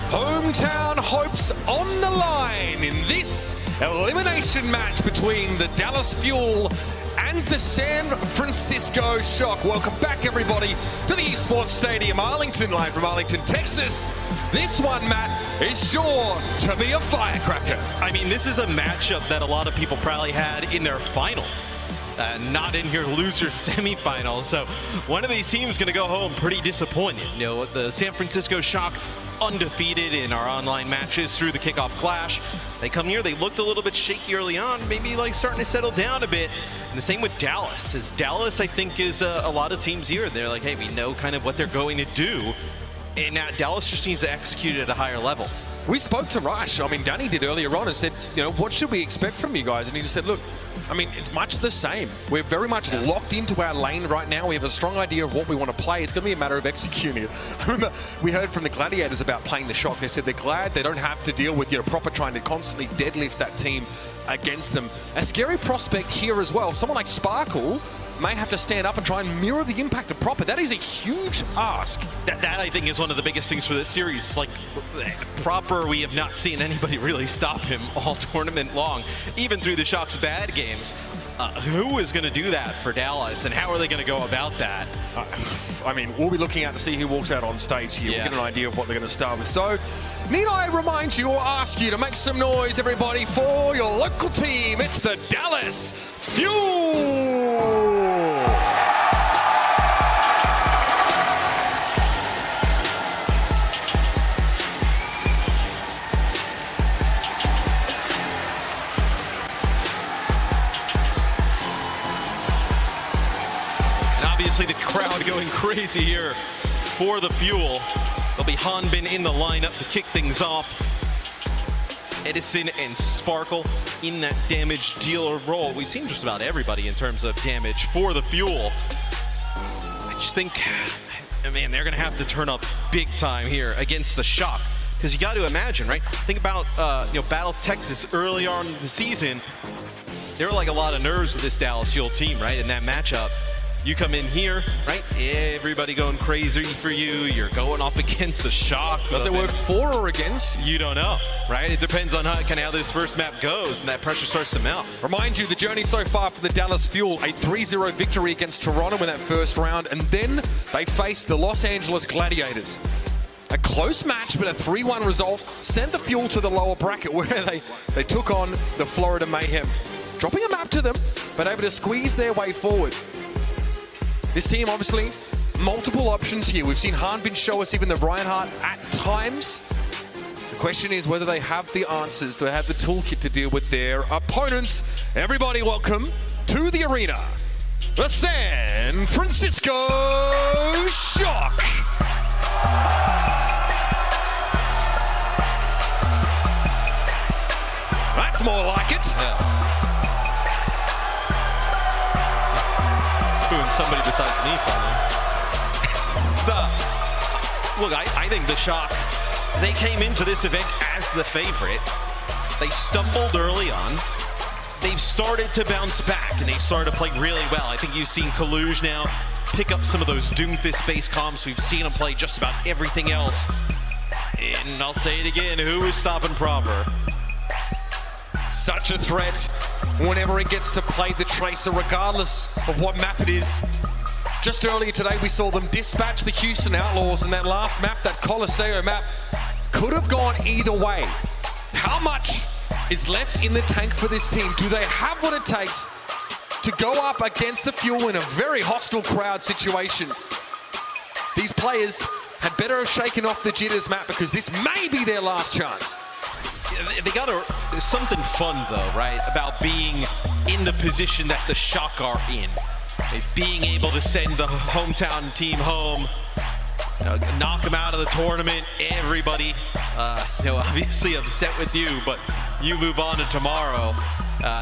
Hometown hopes on the line in this elimination match between the Dallas Fuel and the San Francisco Shock. Welcome back, everybody, to the Esports Stadium, Arlington, live from Arlington, Texas. This one, Matt, is sure to be a firecracker. I mean, this is a matchup that a lot of people probably had in their final, not in your loser semifinal. So one of these teams going to go home pretty disappointed. You know, the San Francisco Shock undefeated in our online matches through the Kickoff Clash. They come here, they looked a little bit shaky early on, maybe like starting to settle down a bit. And the same with Dallas. As Dallas, I think, is a lot of teams here. They're like, hey, we know kind of what they're going to do. And now Dallas just needs to execute at a higher level. We spoke to Rush. I mean, Danny did earlier on and said, you know, what should we expect from you guys? And he just said, look, I mean, it's much the same. We're very much locked into our lane right now. We have a strong idea of what we want to play. It's going to be a matter of executing it. I remember we heard from the Gladiators about playing the Shock. They said they're glad they don't have to deal with, you know, proper trying to constantly deadlift that team against them. A scary prospect here as well. Someone like Sparkle may have to stand up and try and mirror the impact of Proper. That is a huge ask. That I think is one of the biggest things for this series. Like, Proper, we have not seen anybody really stop him all tournament long, even through the Shock's bad games. Who is going to do that for Dallas, and how are they going to go about that? I mean, we'll be looking out to see who walks out on stage here. Yeah. We'll get an idea of what they're going to start with. So, need I remind you or ask you to make some noise, everybody, for your local team? It's the Dallas Fuel! Obviously, the crowd going crazy here for the Fuel. There'll be Hanbin in the lineup to kick things off. Edison and Sparkle in that damage dealer role. We've seen just about everybody in terms of damage for the Fuel. I just think, man, they're going to have to turn up big time here against the Shock. Because you got to imagine, right? Think about, you know, Battle Texas early on in the season. There were like a lot of nerves with this Dallas Fuel team, right, in that matchup. You come in here, right? Everybody going crazy for you. You're going up against the Shock. Does it work for or against? You don't know, right? It depends on how this first map goes, and that pressure starts to mount. Remind you, the journey so far for the Dallas Fuel, a 3-0 victory against Toronto in that first round, and then they faced the Los Angeles Gladiators. A close match, but a 3-1 result sent the Fuel to the lower bracket where they took on the Florida Mayhem. Dropping a map to them, but able to squeeze their way forward. This team, obviously, multiple options here. We've seen Hanbin show us even the Reinhardt at times. The question is whether they have the answers, to have the toolkit to deal with their opponents. Everybody, welcome to the arena, the San Francisco Shock. That's more like it. Yeah. Somebody besides me, finally. So, look, I think the Shock, they came into this event as the favorite. They stumbled early on. They've started to bounce back, and they've started to play really well. I think you've seen Kaluge now pick up some of those Doomfist-based comps. We've seen him play just about everything else. And I'll say it again, who is stopping Proper? Such a threat whenever he gets to play the Tracer, regardless of what map it is. Just earlier today, we saw them dispatch the Houston Outlaws, and that last map, that Coliseo map, could have gone either way. How much is left in the tank for this team? Do they have what it takes to go up against the Fuel in a very hostile crowd situation? These players had better have shaken off the jitters, Matt, because this may be their last chance. There's something fun, though, right, about being in the position that the Shock are in. Being able to send the hometown team home, you know, knock them out of the tournament. Everybody, you know, obviously upset with you, but you move on to tomorrow.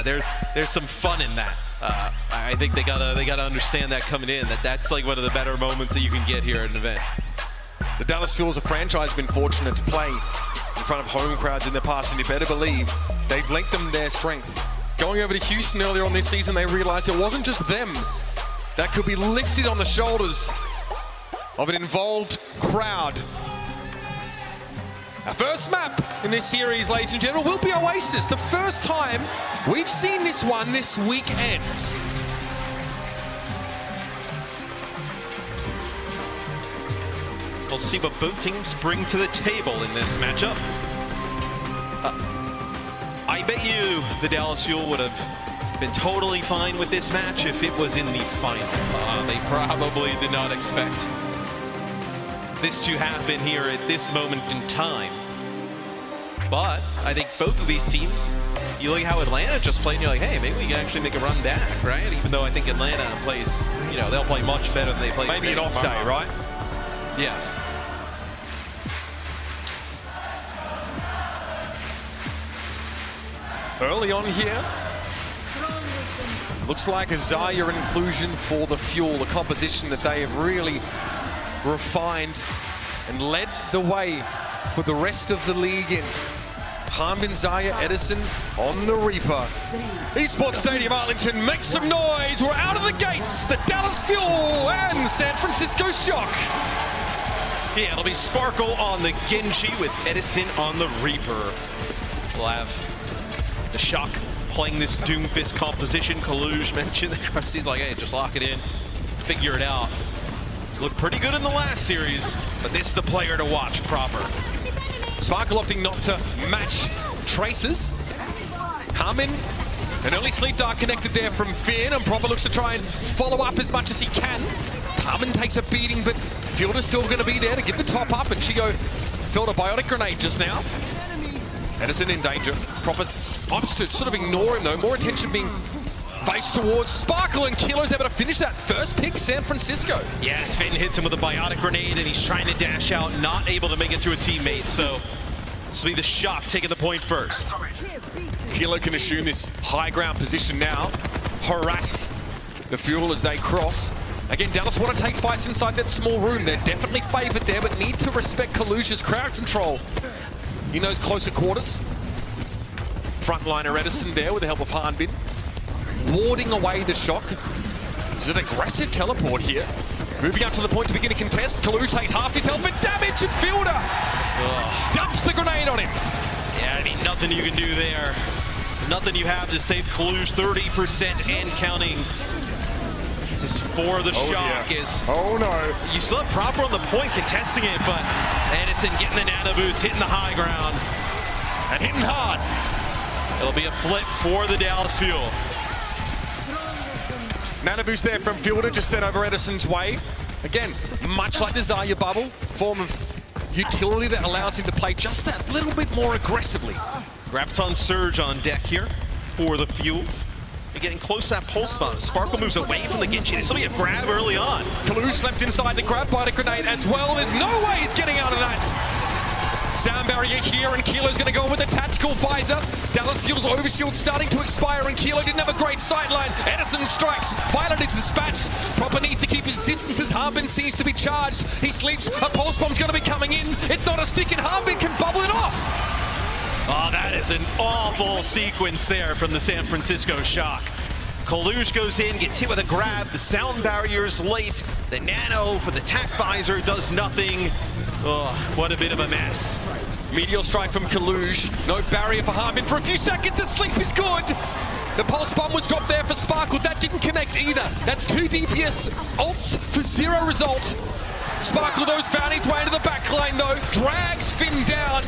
There's some fun in that. I think they gotta understand that coming in, that's like one of the better moments that you can get here at an event. The Dallas Fuel as a franchise have been fortunate to play in front of home crowds in the past, and you better believe they've lengthened their strength. Going over to Houston earlier on this season, they realized it wasn't just them that could be lifted on the shoulders of an involved crowd. Our first map in this series, ladies and gentlemen, will be Oasis. The first time we've seen this one this weekend. We'll see what both teams bring to the table in this matchup. I bet you the Dallas Fuel would have been totally fine with this match if it was in the final. They probably did not expect this to happen here at this moment in time. But I think both of these teams, you look at how Atlanta just played, and you're like, hey, maybe we can actually make a run back, right? Even though I think Atlanta plays, you know, they'll play much better than they played. Maybe an off day, right? Yeah. Early on here, looks like a Zarya inclusion for the Fuel, a composition that they have really refined and led the way for the rest of the league in. Hanbin, Zarya, Edison on the Reaper. Esports Stadium Arlington, make some noise. We're out of the gates. The Dallas Fuel and San Francisco Shock. Yeah, it'll be Sparkle on the Genji with Edison on the Reaper. We'll have the Shock playing this Doomfist composition. Kaluj mentioned that Krusty's like, hey, just lock it in, figure it out. Looked pretty good in the last series, but this is the player to watch proper. Sparkle opting not to match Traces. Hanbin, an early Sleep Dart connected there from Finn, and Proper looks to try and follow up as much as he can. Hanbin takes a beating, but Fielder's still going to be there to give the top up, and Chigo filled a biotic grenade just now. Edison in danger. Proper opts to sort of ignore him though, more attention being faced towards Sparkle, and Kilo's able to finish that first pick, San Francisco. Yes, Finn hits him with a biotic grenade, and he's trying to dash out, not able to make it to a teammate, so this will be the Shock taking the point first. Kilo can assume this high ground position now, harass the Fuel as they cross. Again, Dallas want to take fights inside that small room. They're definitely favored there, but need to respect Kaluj's crowd control in those closer quarters. Frontliner Edison there with the help of Hanbin, warding away the Shock. This is an aggressive teleport here. Moving up to the point to begin a contest. Kaluj takes half his health and damage, and Fielder dumps the grenade on him. Yeah, I mean, nothing you can do there. Nothing you have to save Kaluj 30% and counting. This is for the Shock. Oh no. You still have Proper on the point contesting it, but Edison getting the nano boost, hitting the high ground, And hitting hard. It'll be a flip for the Dallas Fuel. Nano boost there from Fielder, just sent over Edison's way. Again, much like the Zarya bubble, form of utility that allows him to play just that little bit more aggressively. Graviton Surge on deck here for the Fuel. They're getting close to that pulse spot. Sparkle moves away from the Genji. This will be a grab early on. Kaluj slept inside the grab by the grenade as well. There's no way he's getting out of that. Sound barrier here, and Kilo's going to go with a tactical visor. Dallas Fuel's overshield starting to expire, and Kilo didn't have a great sightline. Edison strikes. Violet is dispatched. Proper needs to keep his distance as Hanbin seems to be charged. He sleeps. A pulse bomb's going to be coming in. It's not a stick, and Hanbin can bubble it off. Oh, that is an awful sequence there from the San Francisco Shock. Kaluj goes in, gets hit with a grab. The sound barrier's late. The nano for the tac visor does nothing. Oh, what a bit of a mess. Meteor strike from Kaluj. No barrier for Hanbin for a few seconds. The sleep is good. The pulse bomb was dropped there for Sparkle. That didn't connect either. That's 2 DPS ults for 0 result. Sparkle, though, found his way into the back lane, though. Drags Finn down.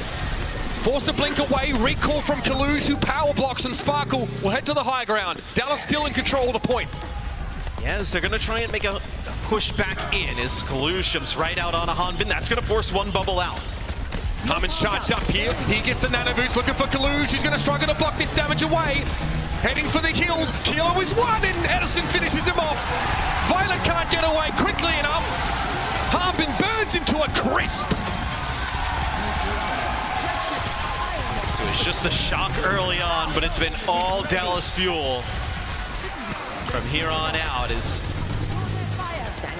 Forced to blink away. Recall from Kaluj, who power blocks, and Sparkle will head to the high ground. Dallas still in control of the point. Yes, they're going to try and make a push back in as Kaluj jumps right out on a Hanbin. That's going to force one bubble out. Hanbin's charged up here. He gets the nano boost, looking for Kaluj. He's going to struggle to block this damage away. Heading for the kills. Kilo is one, and Edison finishes him off. Violet can't get away quickly enough. Hanbin burns him to a crisp. So it's just a shock early on, but it's been all Dallas Fuel from here on out. Is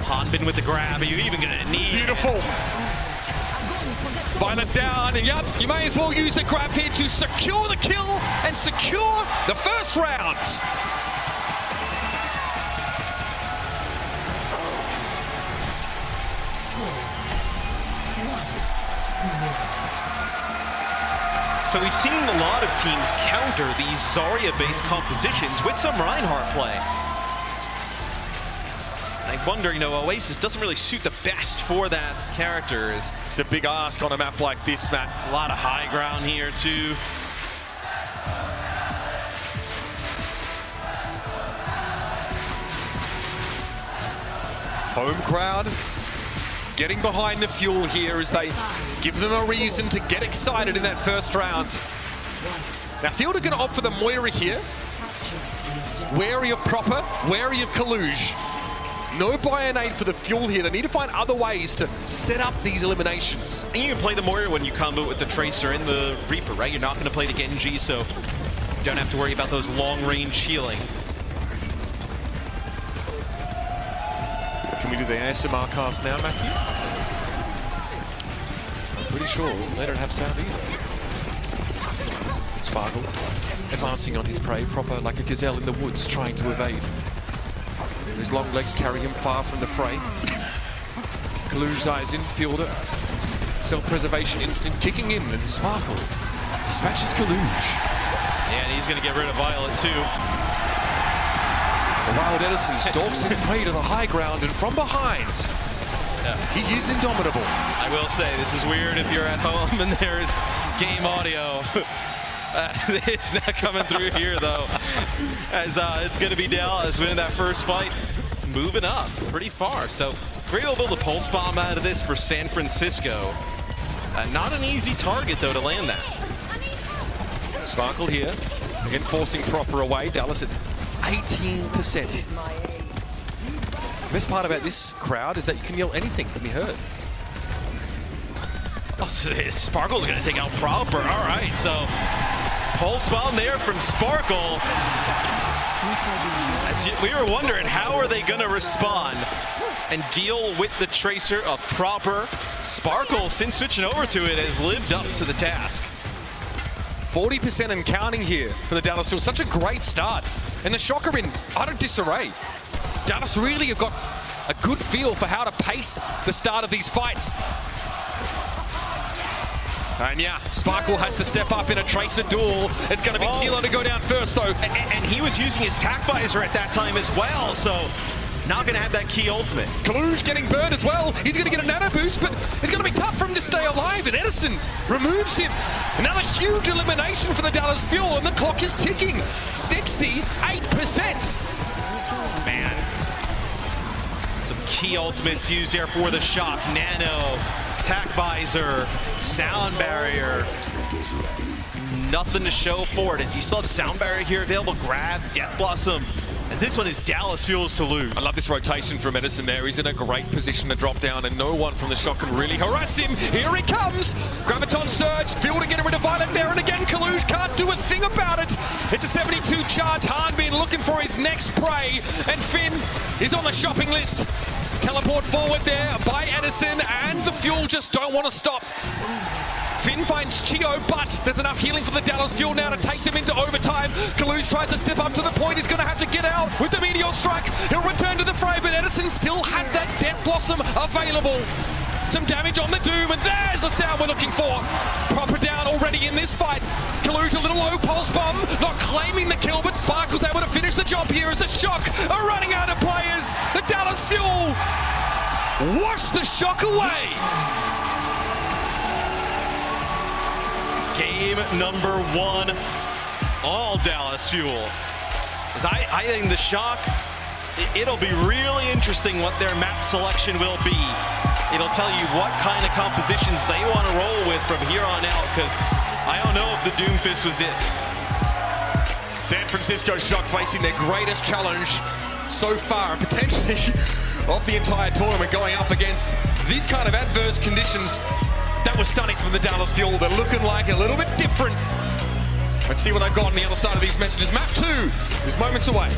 Hanbin with the grab. Are you even going to need? Beautiful. Violet down, and yep, you may as well use the grab here to secure the kill and secure the first round. So we've seen a lot of teams counter these Zarya-based compositions with some Reinhardt play. I wonder, Oasis doesn't really suit the best for that character. It's a big ask on a map like this, Matt. A lot of high ground here, too. Home crowd getting behind the Fuel here as they give them a reason to get excited in that first round. Now, Field are going to opt for the Moira here. Wary of Proper, wary of Kaluge. No Bionade for the Fuel here. They need to find other ways to set up these eliminations. And you can play the Moira when you combo with the Tracer and the Reaper, right? You're not going to play the Genji, so you don't have to worry about those long-range healing. Can we do the ASMR cast now, Matthew? I'm pretty sure they don't have sound either. Sparkle advancing on his prey, Proper like a gazelle in the woods, trying to evade. His long legs carry him far from the fray. Kaluge dives in, Fielder. Self-preservation instinct kicking in, and Sparkle dispatches Kaluge. Yeah, and he's going to get rid of Violet too. The Wild Edison stalks his prey to the high ground, and from behind, he is indomitable. I will say, this is weird if you're at home and there's game audio. It's not coming through here, though, as it's going to be Dallas winning that first fight, moving up pretty far. So we're able to build a pulse bomb out of this for San Francisco. Not an easy target, though, to land that. Sparkle here, again forcing Proper away. Dallas at 18%. The best part about this crowd is that you can yell anything and be heard. Oh, so Sparkle's going to take out Proper. All right, so pulse bomb there from Sparkle. As we were wondering, how are they going to respond and deal with the Tracer of Proper? Sparkle, since switching over to it, has lived up to the task. 40% and counting here for the Dallas Fuel. Such a great start. And the Shock are in utter disarray. Dallas really have got a good feel for how to pace the start of these fights. And yeah, Sparkle has to step up in a Tracer duel. It's going to be Kilo to go down first, though. And he was using his tack visor at that time as well, so not going to have that key ultimate. Kaluge getting burned as well. He's going to get a nano boost, but it's going to be tough for him to stay alive, and Edison removes him. Another huge elimination for the Dallas Fuel, and the clock is ticking. 68%. Man. Some key ultimates used there for the Shock. Nano, tack visor, sound barrier. Nothing to show for it, as you still have sound barrier here available. Grab, Death Blossom, as this one is Dallas Fuel's to lose. I love this rotation from Edison there. He's in a great position to drop down, and no one from the Shock can really harass him. Here he comes. Graviton Surge. Fielder getting rid of Violet there, and again, Kaluge can't do a thing about it. It's a 72 charge. Hanbin looking for his next prey, and Finn is on the shopping list. Teleport forward there by Edison, and the Fuel just don't want to stop. Finn finds Chio, but there's enough healing for the Dallas Fuel now to take them into overtime. Kaluge tries to step up to the point. He's going to have to get out with the Meteor Strike. He'll return to the fray, but Edison still has that Death Blossom available. Some damage on the Doom, and there's the sound we're looking for. Proper down already in this fight. Kaluge a little low pulse bomb, not claiming the kill, but Sparkle's able to finish the job here as the Shock are running out of players. The Dallas Fuel wash the Shock away. Game number 1, all Dallas Fuel. As I think the Shock, it'll be really interesting what their map selection will be. It'll tell you what kind of compositions they want to roll with from here on out, because I don't know if the Doomfist was it. San Francisco Shock facing their greatest challenge so far, and potentially of the entire tournament, going up against these kind of adverse conditions. That was stunning from the Dallas Fuel. They're looking like a little bit different. Let's see what they've got on the other side of these messages. Map 2 is moments away.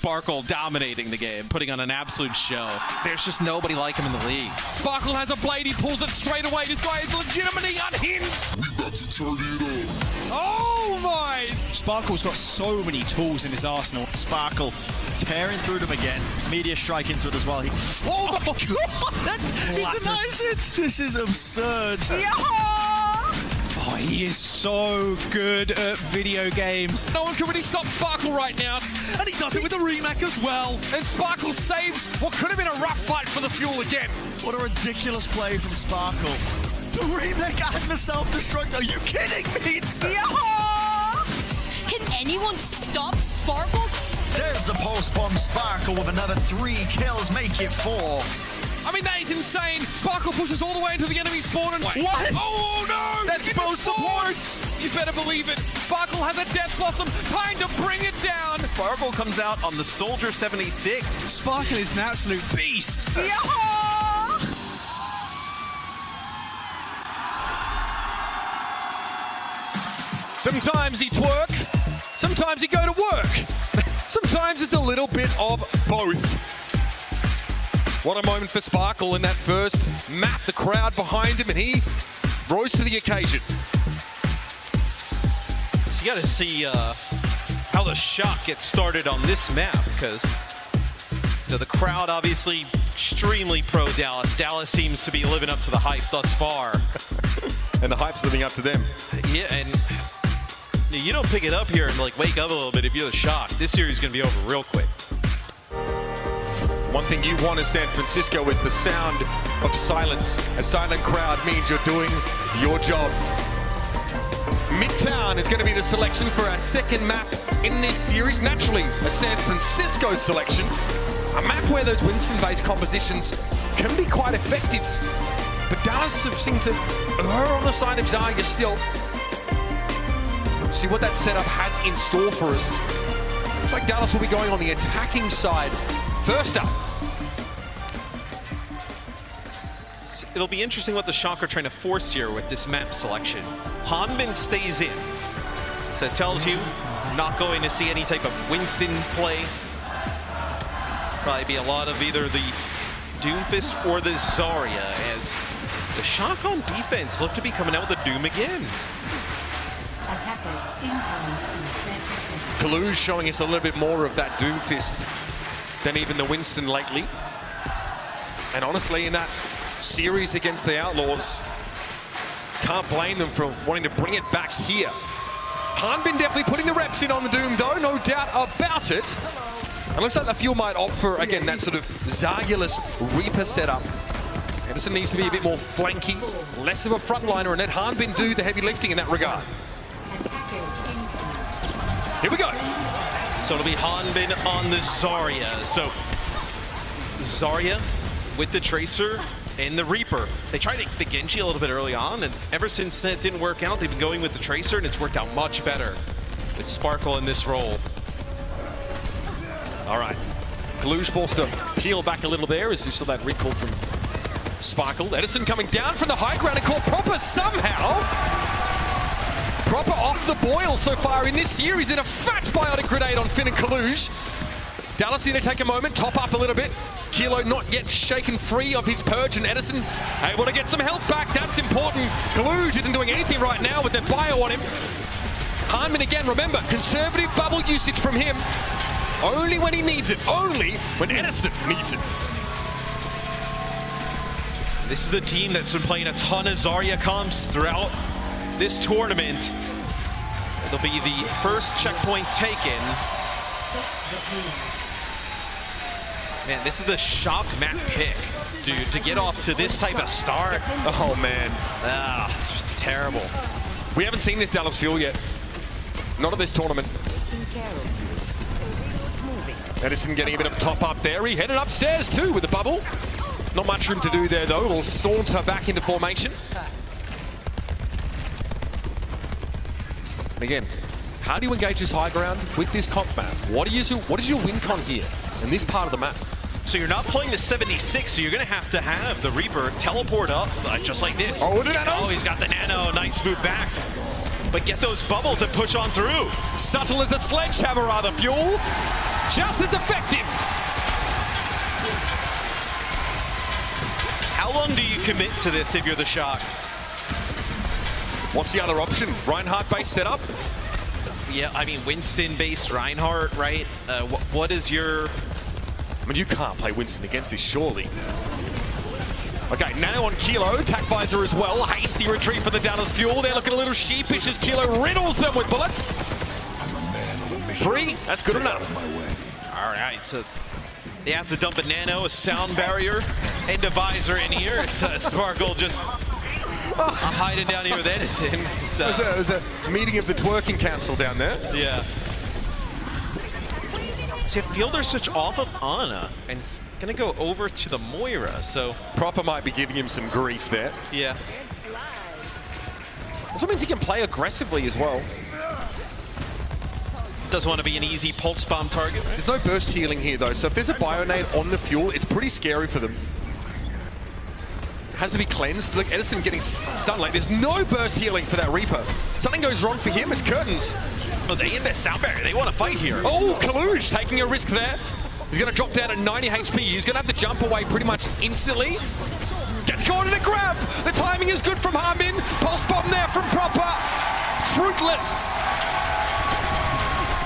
Sparkle dominating the game, putting on an absolute show. There's just nobody like him in the league. Sparkle has a blade, he pulls it straight away. This guy is legitimately unhinged. We about to turn it up. Oh my! Sparkle's got so many tools in his arsenal. Sparkle tearing through them again. Media strike into it as well. Oh my god! He denies it! This is absurd. Oh, he is so good at video games. No one can really stop Sparkle right now. And he does it with the remake as well. And Sparkle saves what could have been a rough fight for the Fuel again. What a ridiculous play from Sparkle. The remake and the self-destruct. Are you kidding me? Can anyone stop Sparkle? There's the post-bomb Sparkle with another 3 kills, make it 4. I mean, that is insane. Sparkle pushes all the way into the enemy spawn and... What? Oh, no! That's both supports! You better believe it. Sparkle has a Death Blossom, trying to bring it down. Sparkle comes out on the Soldier 76. Sparkle is an absolute beast. Sometimes he twerk, sometimes he go to work. Sometimes it's a little bit of both. What a moment for Sparkle in that first map. The crowd behind him, and he rose to the occasion. So you got to see how the shock gets started on this map, because the crowd obviously extremely pro Dallas. Dallas seems to be living up to the hype thus far. And the hype's living up to them. Yeah, and you don't pick it up here and like wake up a little bit if you're the shock. This series is going to be over real quick. One thing you want in San Francisco is the sound of silence. A silent crowd means you're doing your job. Midtown is going to be the selection for our second map in this series. Naturally, a San Francisco selection. A map where those Winston-based compositions can be quite effective. But Dallas have seemed to err on the side of Zarya still. See what that setup has in store for us. Looks like Dallas will be going on the attacking side first up. It'll be interesting what the Shock are trying to force here with this map selection. Hanbin stays in, so it tells you not going to see any type of Winston play. Probably be a lot of either the Doomfist or the Zarya, as The Shock on defense look to be coming out with the Doom again. Attackers incoming in 30 seconds. Kaluge showing us a little bit more of that Doom Fist than even the Winston lately. And honestly, in that series against the Outlaws, can't blame them for wanting to bring it back here. Hanbin definitely putting the reps in on the Doom though, no doubt about it. It looks like the Fuel might opt for, again, that sort of Zargulus Reaper setup. Edison needs to be a bit more flanky, less of a frontliner, and let Hanbin do the heavy lifting in that regard. Here we go. So it'll be Hanbin on the Zarya. So Zarya with the Tracer and the Reaper. They tried the Genji a little bit early on, and ever since that didn't work out, they've been going with the Tracer, and it's worked out much better with Sparkle in this role. All right. Kaluge forced to peel back a little there as you saw that recall from Sparkle. Edison coming down from the high ground and caught Proper somehow. Proper off the boil so far in this series in a fat biotic grenade on Finn and Kaluge. Dallas need to take a moment, top up a little bit. Kilo not yet shaken free of his purge, and Edison able to get some health back. That's important. Kaluge isn't doing anything right now with their bio on him. Hanbin again, remember, conservative bubble usage from him. Only when he needs it, only when Edison needs it. This is the team that's been playing a ton of Zarya comps throughout this tournament. It'll be the first checkpoint taken. Man, this is the Shock map pick, dude, to get off to this type of start. Oh, man. It's just terrible. We haven't seen this Dallas Fuel yet. Not at this tournament. Edison getting a bit of top up there. He headed upstairs too with the bubble. Not much room to do there though. We'll saunter back into formation. And again, how do you engage this high ground with this comp map? What is your win con here in this part of the map? So you're not playing the 76, so you're going to have the Reaper teleport up just like this. Oh, the nano. Oh, he's got the nano. Nice move back. But get those bubbles and push on through. Subtle as a sledgehammer, rather, Fuel. Just as effective. How long do you commit to this if you're the Shock? What's the other option? Reinhardt base setup? Yeah, I mean, Winston-based Reinhardt, right? What is your... I mean, you can't play Winston against this, surely. Okay, now on Kilo, attack visor as well. Hasty retreat for the Dallas Fuel. They're looking a little sheepish as Kilo riddles them with bullets. 3, that's good enough. All right, so they have to dump a nano, a sound barrier, and a visor in here. It's Sparkle just hiding down here with Edison. It was a meeting of the twerking council down there. Yeah. See, I feel they're such off of Ana and gonna go over to the Moira, so... Proper might be giving him some grief there. Yeah. Also means he can play aggressively as well. Doesn't want to be an easy pulse bomb target. There's no burst healing here though, so if there's a Bionade on the Fuel, it's pretty scary for them. Has to be cleansed. Look, Edison getting stunned. Like, there's no burst healing for that Reaper. Something goes wrong for him, it's curtains. Oh, they invest sound barrier. They want to fight here. Oh, Kaluge taking a risk there. He's going to drop down at 90 HP. He's going to have to jump away pretty much instantly. Gets caught in a grab. The timing is good from Hanbin. Pulse bomb there from Proper. Fruitless.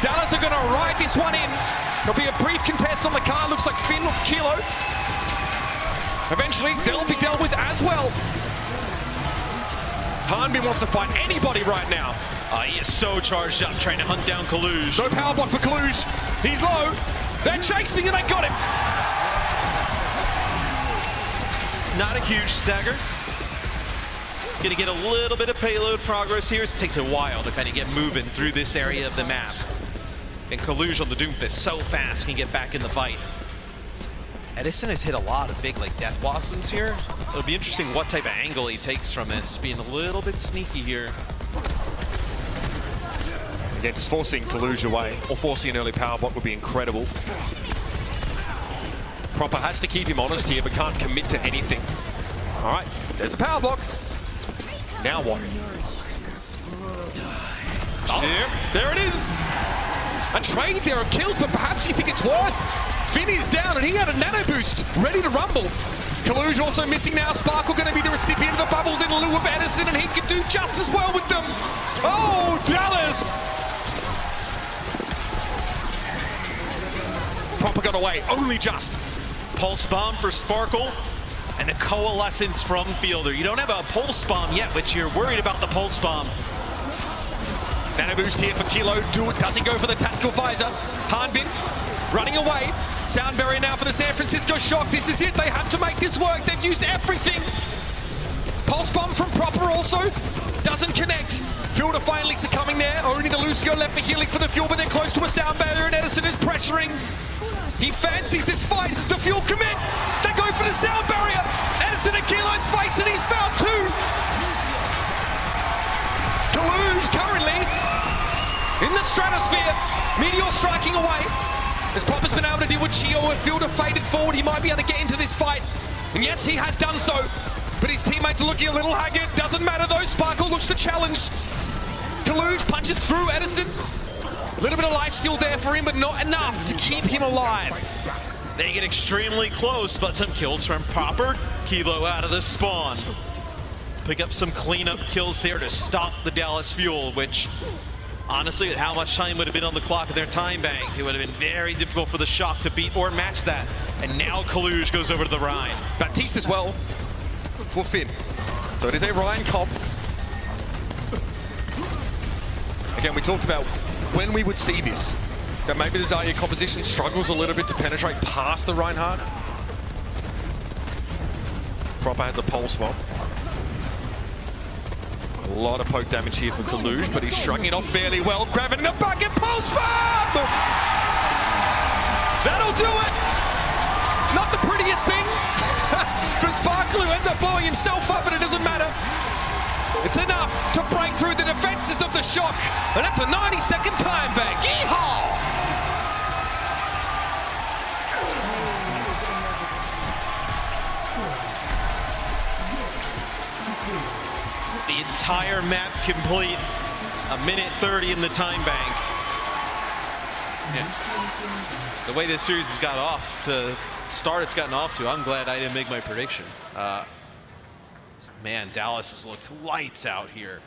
Dallas are going to ride this one in. There'll be a brief contest on the car. Looks like Finn or Kilo. Eventually, they'll be dealt with as well. Hanbin wants to fight anybody right now. He is so charged up, trying to hunt down Kaluge. No power block for Kaluge. He's low. They're chasing and they got him. It's not a huge stagger. Gonna get a little bit of payload progress here. It takes a while to kind of get moving through this area of the map. And Kaluge on the Doomfist so fast can get back in the fight. Edison has hit a lot of big like Death Blossoms here. It'll be interesting what type of angle he takes from this, being a little bit sneaky here. Yeah, just forcing Kaluge away, or forcing an early power block would be incredible. Proper has to keep him honest here, but can't commit to anything. All right, there's the power block. Now what? Oh, there it is. A trade there of kills, but perhaps you think it's worth. Finn is down, and he had a nano boost, ready to rumble. Kaluge also missing now. Sparkle going to be the recipient of the bubbles in lieu of Edison, and he can do just as well with them. Oh, Dallas! Proper got away, only just. Pulse bomb for Sparkle, and a coalescence from Fielder. You don't have a pulse bomb yet, but you're worried about the pulse bomb. Nano boost here for Kilo. Does he go for the tactical visor? Hanbin running away. Sound barrier now for the San Francisco Shock. This is it. They have to make this work. They've used everything. Pulse bomb from Proper also doesn't connect. Fielder finally succumbing there. Only the Lucio left for healing for the Fuel, but they're close to a sound barrier, and Edison is pressuring. He fancies this fight. The Fuel commit. They go for the sound barrier. Edison and Kilo's face, and he's found two. Kaluge currently in the stratosphere. Meteor striking away. As Proper's been able to deal with Chio, and Fielder faded forward. He might be able to get into this fight. And yes, he has done so. But his teammates are looking a little haggard. Doesn't matter though. Sparkle looks to challenge. Kaluge punches through Edison. A little bit of life still there for him, but not enough to keep him alive. They get extremely close, but some kills from Proper. Kilo out of the spawn. Pick up some cleanup kills there to stop the Dallas Fuel, which honestly, with how much time would have been on the clock in their time bank, it would have been very difficult for the Shock to beat or match that. And now Kaluge goes over to the Rhine. Baptiste as well for Finn. So it is a Ryan comp. Again, we talked about when we would see this, that maybe the Zarya composition struggles a little bit to penetrate past the Reinhardt. Proper has a pulse bomb. A lot of poke damage here for Kaluge, but he's shrugging it off fairly well. Grabbing in the back and pulse bomb! That'll do it! Not the prettiest thing for Sparkle, who ends up blowing himself up, but it doesn't matter. It's enough to break through the defenses of the Shock, and that's a 90-second time bank. Yeehaw! The entire map complete. A minute 30 in the time bank. Yeah. The way this series has got off to start, it's gotten off to, I'm glad I didn't make my prediction. Man, Dallas has looked lights out here.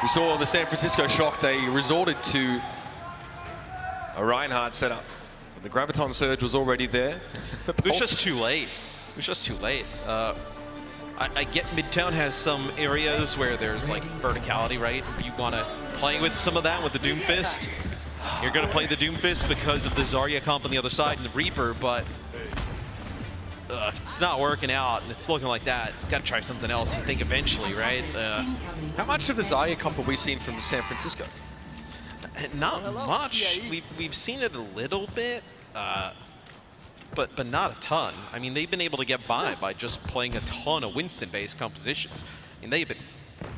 We saw the San Francisco Shock, they resorted to a Reinhardt setup. But the Graviton Surge was already there. It was just too late. It was just too late. I get Midtown has some areas where there's like verticality, right? You want to play with some of that with the Doomfist. You're going to play the Doomfist because of the Zarya comp on the other side and the Reaper, but it's not working out, and it's looking like that. Got to try something else, I think, eventually, right? How much of the Zarya comp have we seen from San Francisco? Not much. We've seen it a little bit, but not a ton. I mean, they've been able to get by just playing a ton of Winston-based compositions. I mean, they've been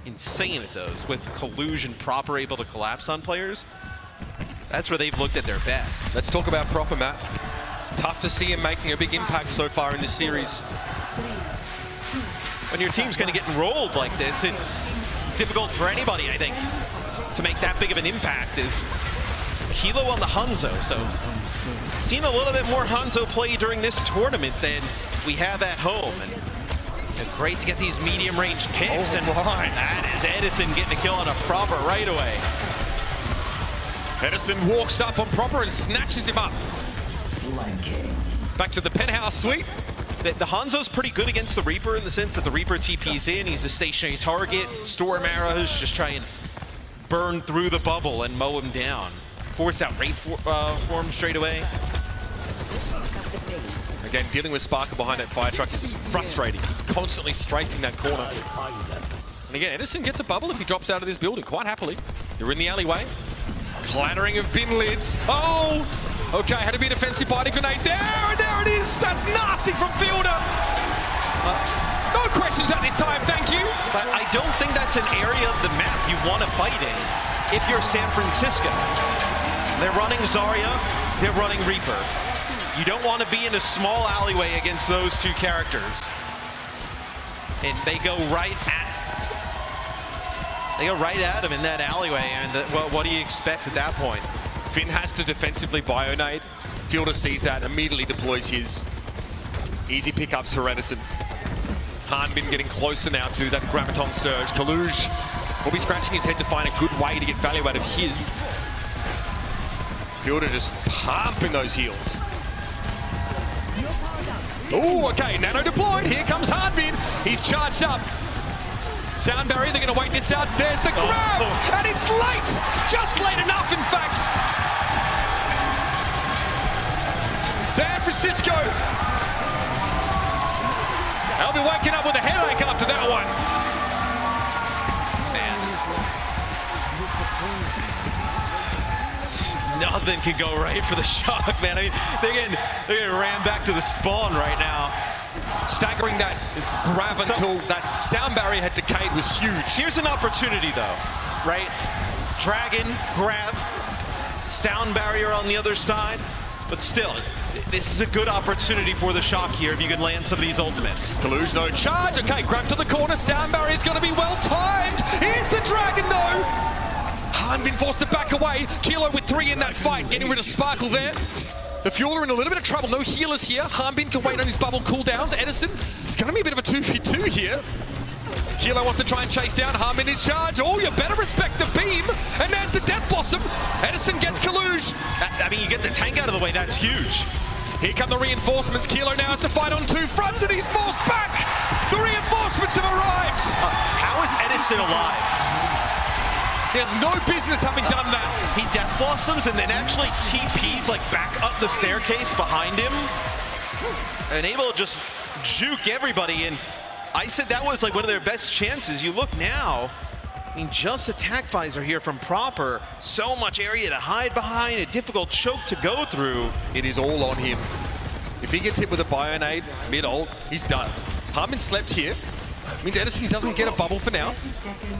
insane at those, with Kaluge and Proper able to collapse on players. That's where they've looked at their best. Let's talk about Proper, Matt. It's tough to see him making a big impact so far in this series. When your team's kind of getting rolled like this, it's difficult for anybody, I think, to make that big of an impact. Is Kilo on the Hanzo, so seen a little bit more Hanzo play during this tournament than we have at home. And great to get these medium range picks, and that is Edison getting a kill on a Proper right away. Edison walks up on Proper and snatches him up. Back to the penthouse suite. The Hanzo's pretty good against the Reaper in the sense that the Reaper TP's in, he's a stationary target. Storm arrows just try and burn through the bubble and mow him down. Force out raid form straight away. Again, dealing with Sparker behind that fire truck is frustrating. He's constantly strafing that corner. And again, Edison gets a bubble if he drops out of this building quite happily. They're in the alleyway. Clattering of bin lids. Oh! Okay, had to be a defensive body grenade there, and there it is! That's nasty from Fielder! No questions at this time, thank you! But I don't think that's an area of the map you want to fight in if you're San Francisco. They're running Zarya, they're running Reaper. You don't want to be in a small alleyway against those two characters. And they go right at him in that alleyway, and well, what do you expect at that point? Finn has to defensively bionade. Fielder sees that, immediately deploys his. Easy pickups for Edison. Hanbin getting closer now to that Graviton surge. Kaluj will be scratching his head to find a good way to get value out of his. Fielder just pumping those heals. Oh, okay, Nano deployed. Here comes Hanbin. He's charged up. Sound barrier, they're going to wait this out. There's the grab, and it's late. Just late enough, in fact. San Francisco. They'll be waking up with a headache after that one. Nothing can go right for the Shock, man. I mean, they're getting ran back to the spawn right now. Staggering that grab until that sound barrier had decayed was huge. Here's an opportunity, though, right? Dragon, grab, sound barrier on the other side. But still, this is a good opportunity for the Shock here if you can land some of these ultimates. Kaluj, no charge. Okay, grab to the corner. Sound barrier is going to be well timed. Here's the Dragon, though. Han been forced to back away. Kilo with 3 in that fight, getting rid of Sparkle there. The Fuel are in a little bit of trouble. No healers here. Hanbin can wait on his bubble cooldowns. Edison, it's going to be a bit of a 2v2 here. Kilo wants to try and chase down. Hanbin is charged. Oh, you better respect the beam. And there's the Death Blossom. Edison gets Kaluj. I mean, you get the tank out of the way. That's huge. Here come the reinforcements. Kilo now has to fight on 2 fronts, and he's forced back. The reinforcements have arrived. How is Edison alive? There's no business having done that. He Death Blossoms and then actually TPs like back up the staircase behind him. And able to just juke everybody. And I said that was like one of their best chances. You look now, I mean, just attack visor here from Proper. So much area to hide behind, a difficult choke to go through. It is all on him. If he gets hit with a Bionade mid-ult, he's done. Harmon slept here. Means Edison doesn't get a bubble for now.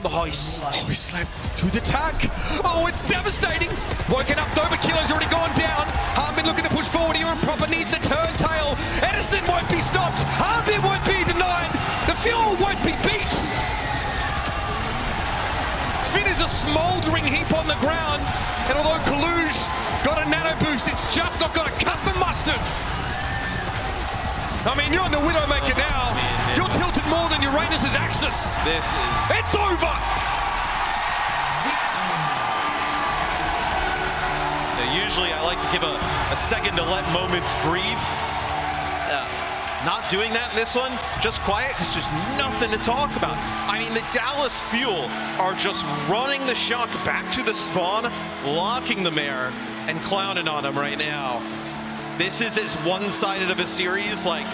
Oh, he slept. To the tank. Oh, it's devastating. Woken up though, but Kilo's already gone down. Harmon looking to push forward here and Proper needs the turntail. Edison won't be stopped. Harmon won't be denied. The Fuel won't be beat. Finn is a smouldering heap on the ground. And although Kaluj got a nano boost, it's just not going to cut the mustard. I mean, you're in the Widowmaker now. You're tilted more than Uranus's axis. It's over. Now, usually I like to give a second to let moments breathe. Not doing that in this one. Just quiet because there's nothing to talk about. I mean, the Dallas Fuel are just running the Shock back to the spawn, locking the mare, and clowning on him right now. This is as one-sided of a series, like,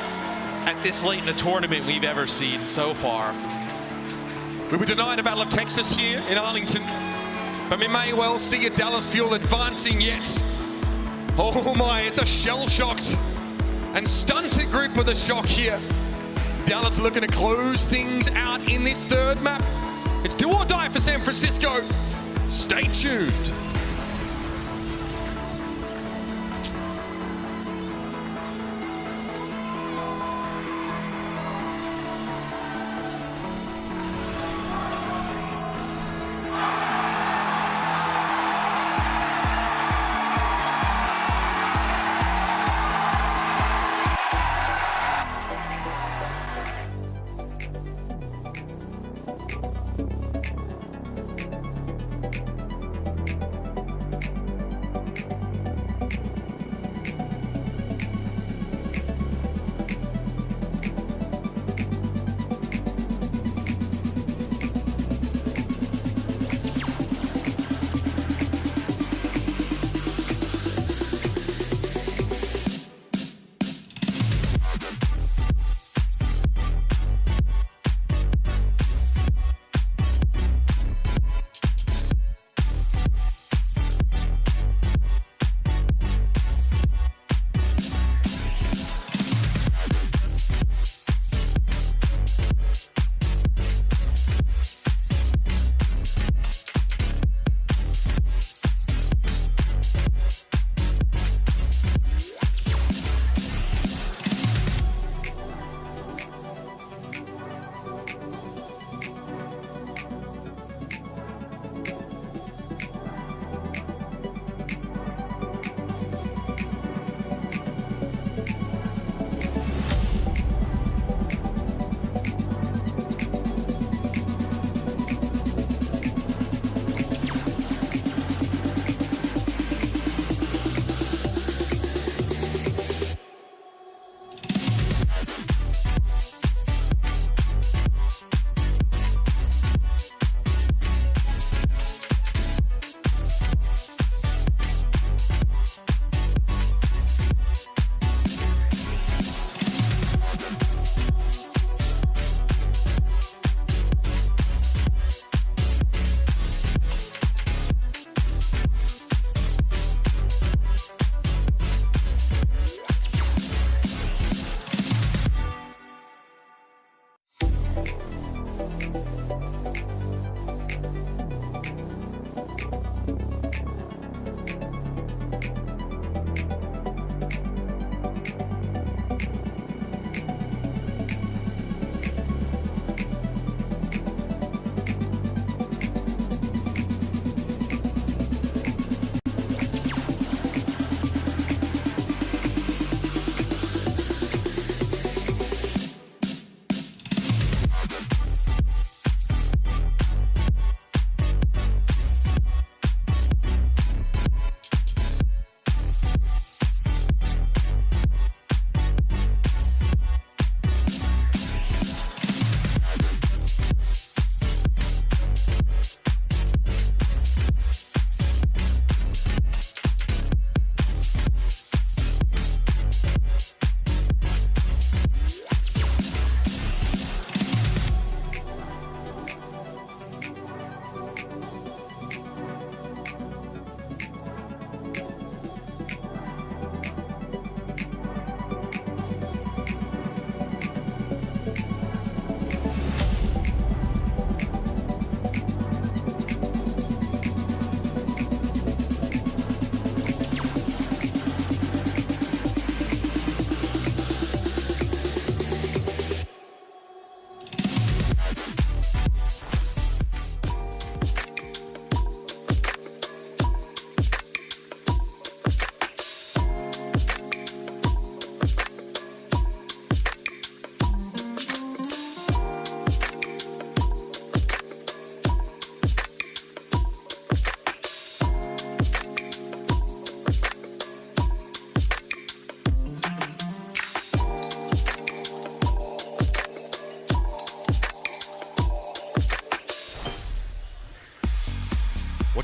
at this late in a tournament we've ever seen so far. We were denied a Battle of Texas here in Arlington, but we may well see a Dallas Fuel advancing yet. Oh my, it's a shell-shocked and stunted group with a Shock here. Dallas looking to close things out in this third map. It's do or die for San Francisco. Stay tuned.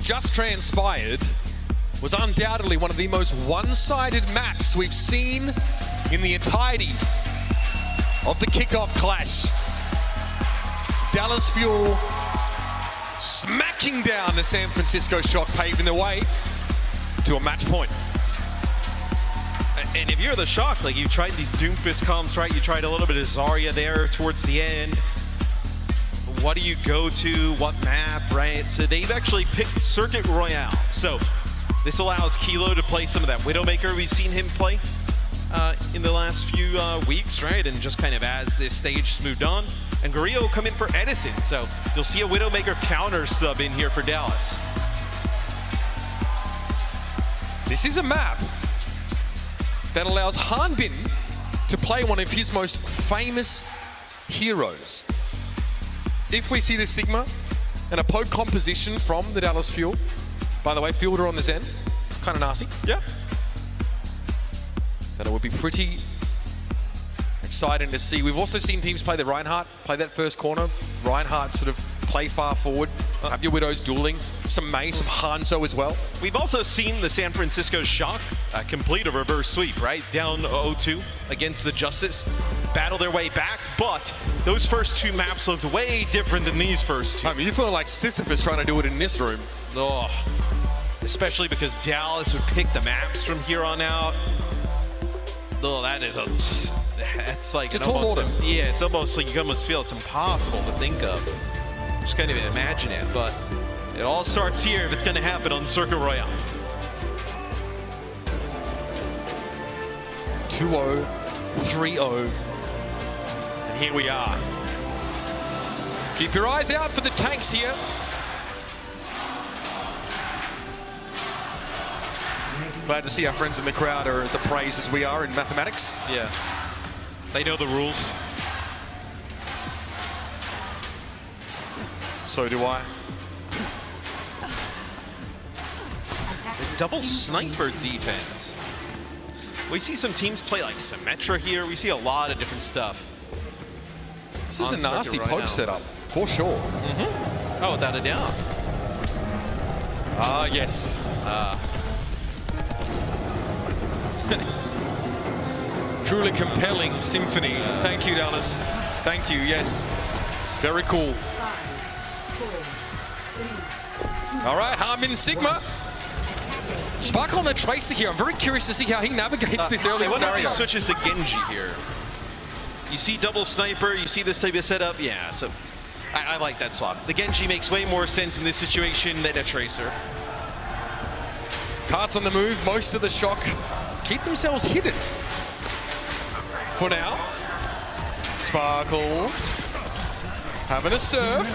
just transpired was undoubtedly one of the most one-sided maps we've seen in the entirety of the Kickoff Clash. Dallas Fuel smacking down the San Francisco Shock, paving the way to a match point. And if you're the Shock, like you tried these Doomfist comps, right? You tried a little bit of Zarya there towards the end. What do you go to? What map, right? So they've actually picked Circuit Royale. So this allows Kilo to play some of that Widowmaker we've seen him play in the last few weeks, right? And just kind of as this stage has moved on. And Grillo will come in for Edison. So you'll see a Widowmaker counter sub in here for Dallas. This is a map that allows Hanbin to play one of his most famous heroes. If we see the Sigma and a poke composition from the Dallas Fuel, by the way, Fielder on the Zen, kind of nasty. Yeah. Then it would be pretty exciting to see. We've also seen teams play the Reinhardt, play that first corner. Reinhardt sort of play far forward, have your Widows dueling, some Mei, some Hanzo as well. We've also seen the San Francisco Shock complete a reverse sweep, right? Down 0-2 against the Justice, battle their way back, but those first two maps looked way different than these first two. I mean, you feel like Sisyphus trying to do it in this room. Oh, especially because Dallas would pick the maps from here on out. Oh, that's like it's a tall order. Yeah, it's almost like you almost feel it's impossible to think of. Just can't even imagine it, but it all starts here if it's going to happen on Circuit Royale. 2-0, 3-0, and here we are. Keep your eyes out for the tanks here. Glad to see our friends in the crowd are as appraised as we are in mathematics. Yeah, they know the rules. So do I. Double sniper defense. We see some teams play like Symmetra here. We see a lot of different stuff. This is a nasty poke setup, for sure. Oh, without a doubt. Ah, yes. Truly compelling symphony. Thank you, Dallas. Thank you, yes. Very cool. All right, Harmin Sigma. Sparkle on the Tracer here. I'm very curious to see how he navigates this early scenario. He switches to Genji here. You see double sniper, you see this type of setup. Yeah, so I like that swap. The Genji makes way more sense in this situation than a Tracer. Cards on the move. Most of the Shock keep themselves hidden. For now. Sparkle having a surf.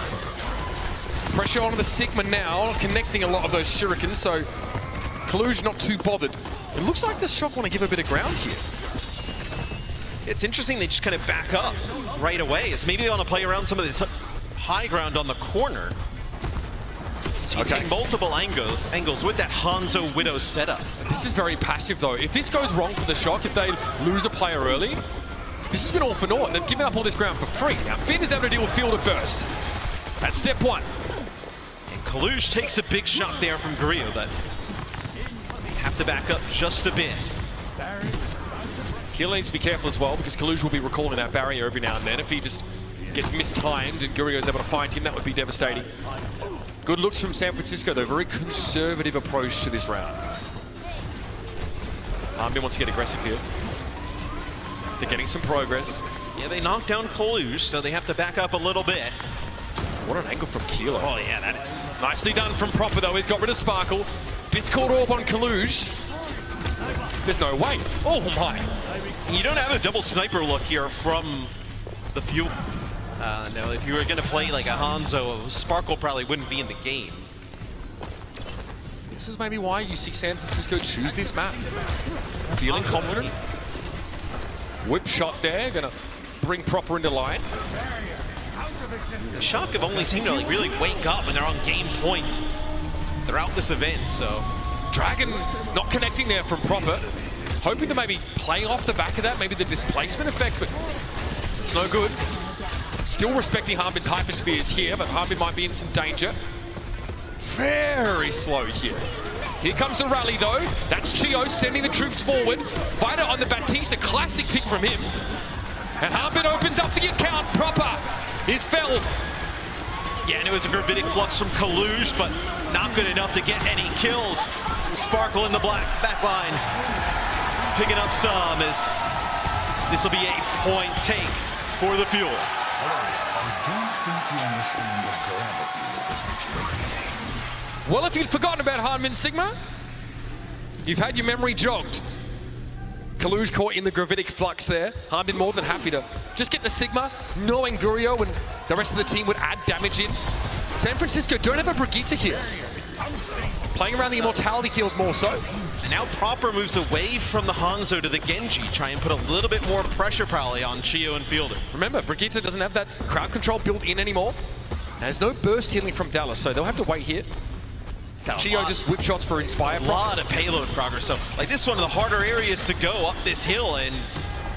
Pressure onto the Sigma now, connecting a lot of those shurikens, so Kaluge not too bothered. It looks like the Shock want to give a bit of ground here. It's interesting they just kind of back up right away. As maybe they want to play around some of this high ground on the corner. So you take multiple angles with that Hanzo Widow setup. This is very passive though. If this goes wrong for the Shock, if they lose a player early, this has been all for naught. They've given up all this ground for free. Now Finn is having to deal with Fielder first. That's step one. And Kaluge takes a big shot there from Grillo, but they have to back up just a bit. Kilo needs to be careful as well because Kaluge will be recalling that barrier every now and then. If he just gets mistimed and Gurio's able to find him, that would be devastating. Good looks from San Francisco though, very conservative approach to this round. Harmon wants to get aggressive here. They're getting some progress. Yeah, they knocked down Kaluge, so they have to back up a little bit. What an angle from Kilo. Oh yeah, that is nicely done from Proper though. He's got rid of Sparkle. Discord Orb on Kaluge. There's no way. Oh my. You don't have a double sniper look here from the Fuel. No, if you were going to play like a Hanzo, Sparkle probably wouldn't be in the game. This is maybe why you see San Francisco choose this map. Feeling confident. Whip shot there, gonna bring Proper into line. The Shock have only seemed to like really wake up when they're on game point throughout this event, so. Dragon not connecting there from Proper. Hoping to maybe play off the back of that, maybe the displacement effect, but it's no good. Still respecting Harbin's hyperspheres here, but Harbin might be in some danger. Very slow here. Here comes the rally though. That's Chio sending the troops forward. Fighter on the Baptiste, a classic pick from him. And Harbin opens up the account. Proper is felled. Yeah, and it was a gravitic flux from Kaluge, but not good enough to get any kills. Sparkle in the back line, picking up some as this will be a point take for the Fuel. Well, if you'd forgotten about Hanmin Sigma, you've had your memory jogged. Kaluge caught in the gravitic flux there. Hanmin more than happy to just get the Sigma, knowing Gurio and the rest of the team would add damage in. San Francisco don't have a Brigitte here. Playing around the Immortality field more so. And now Proper moves away from the Hanzo to the Genji, try and put a little bit more pressure probably on Chio and Fielder. Remember, Brigitte doesn't have that crowd control built in anymore. There's no burst healing from Dallas, so they'll have to wait here. Chio just whip shots for Inspire. A lot of payload progress. So, like, this one of the harder areas to go up this hill, and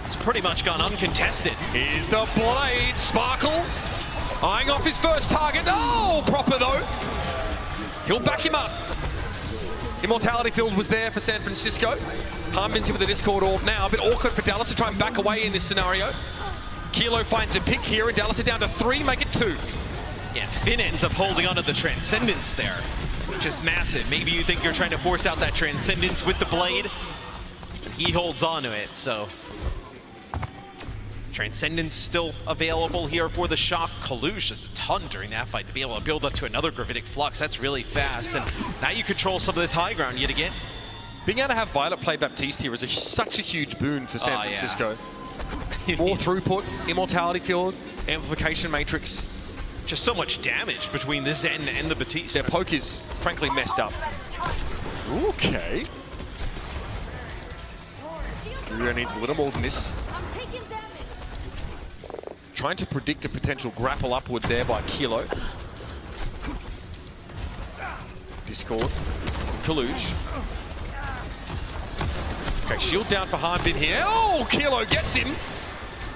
it's pretty much gone uncontested. Here's the blade. Sparkle eyeing off his first target. Oh, Proper though. He'll back him up. Immortality field was there for San Francisco. Hanmin's here with the Discord orb now. A bit awkward for Dallas to try and back away in this scenario. Kilo finds a pick here, and Dallas are down to 3, make it 2. Yeah, Finn ends up holding onto the Transcendence there, which is massive. Maybe you think you're trying to force out that Transcendence with the blade. He holds on to it, so. Transcendence still available here for the Shock. Kaluge just a ton during that fight to be able to build up to another gravitic flux. That's really fast, and now you control some of this high ground yet again. Being able to have Violet play Baptiste here is such a huge boon for San Francisco. Yeah. More throughput, Immortality field, Amplification Matrix. Just so much damage between the Zen and the Baptiste. Their poke is frankly messed up. Okay. Gurio needs a little more than this. Trying to predict a potential grapple upward there by Kilo. Discord. Kaluge. Okay, shield down for Hanbin here. Oh, Kilo gets him.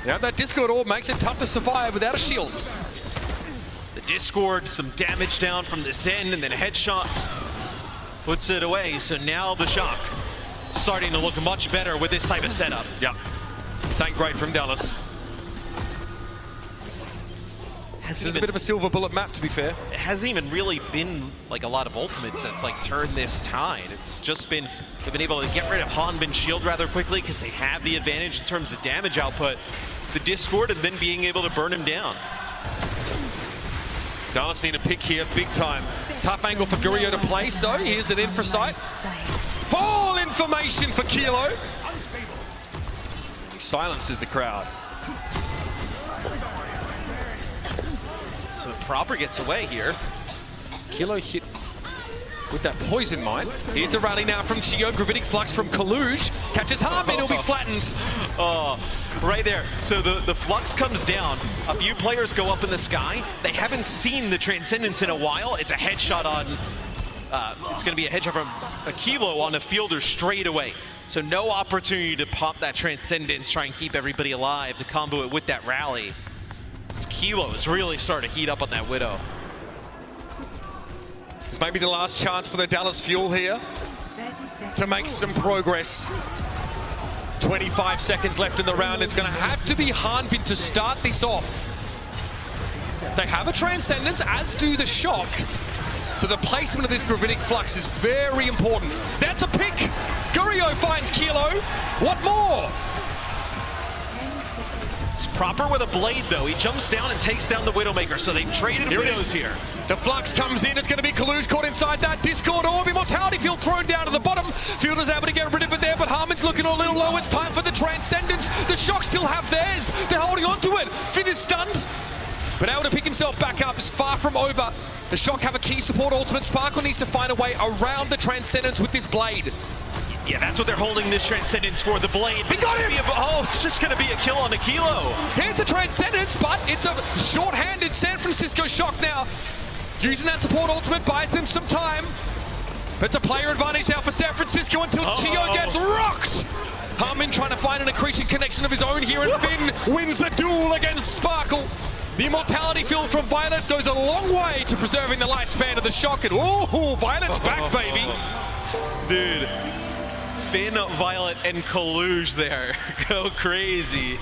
Now that Discord orb makes it tough to survive without a shield. The Discord, some damage down from the Zen, and then a headshot puts it away. So now the Shock starting to look much better with this type of setup. Yeah, this ain't great from Dallas. This is a bit of a silver bullet map, to be fair. It hasn't even really been like a lot of ultimates that's like turned this tide. It's just been, they've been able to get rid of Hanbin shield rather quickly because they have the advantage in terms of damage output. The Discord and then being able to burn him down. Dallas need a pick here, big time. Tough angle for Gurio to play, so here's an infrasight. Full information for Kilo. He silences the crowd. So Proper gets away here. Kilo hit with that poison mine. Here's a rally now from Chio. Gravitic Flux from Kaluge. Catches Hanbin, he'll be flattened. Oh, right there. So the Flux comes down. A few players go up in the sky. They haven't seen the Transcendence in a while. It's a headshot on, it's going to be a headshot from a Kilo on a Fielder straight away. So no opportunity to pop that Transcendence, try and keep everybody alive, to combo it with that rally. This Kilo is really starting to heat up on that Widow. This may be the last chance for the Dallas Fuel here to make some progress. 25 seconds left in the round. It's going to have to be Hanbin to start this off. They have a Transcendence, as do the Shock. So the placement of this Gravitic Flux is very important. That's a pick. Gurio finds Kilo. What more? It's Proper with a blade, though. He jumps down and takes down the Widowmaker, so they've traded Widows here. The Flux comes in. It's going to be Kaluge caught inside that Discord orb. Immortality field thrown down to the bottom. Fielder's able to get rid of it there, but Hanbin's looking a little low. It's time for the Transcendence. The Shock still have theirs. They're holding on to it. Finn is stunned, but able to pick himself back up is far from over. The Shock have a key support ultimate. Sparkle needs to find a way around the Transcendence with this blade. Yeah, that's what they're holding this Transcendence for, the blade. He got him! Oh, it's just going to be a kill on a Kilo. Here's the Transcendence, but it's a short-handed San Francisco Shock now. Using that support ultimate buys them some time. But it's a player advantage now for San Francisco until Chio gets rocked. Hanbin trying to find an accretion connection of his own here, and Finn wins the duel against Sparkle. The immortality field from Violet goes a long way to preserving the lifespan of the shock. And oh, Violet's back, baby. Dude, Finn, Violet, and Kaluge there go crazy.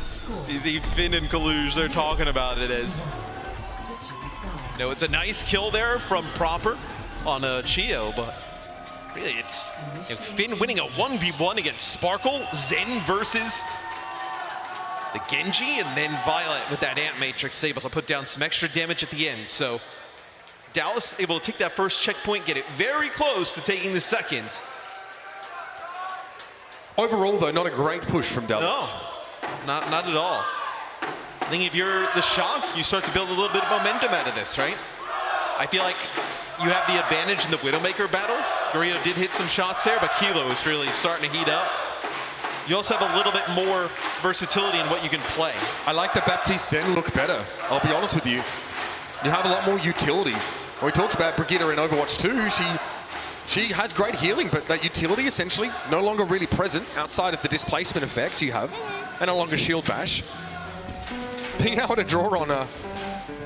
So you see Finn and Kaluge, they're talking about it as... No, it's a nice kill there from Proper on a Chio, but really it's Finn winning a 1v1 against Sparkle, Zen versus the Genji, and then Violet with that Ant Matrix able to put down some extra damage at the end. So Dallas able to take that first checkpoint, get it very close to taking the second. Overall, though, not a great push from Dallas. No, not at all. I think if you're the Shock, you start to build a little bit of momentum out of this, right? I feel like you have the advantage in the Widowmaker battle. Gurio did hit some shots there, but Kilo is really starting to heat up. You also have a little bit more versatility in what you can play. I like the Baptiste Zen look better, I'll be honest with you. You have a lot more utility. When we talked about Brigitte in Overwatch 2, she has great healing, but that utility essentially no longer really present outside of the displacement effect you have, and no longer shield bash. Being able to draw on a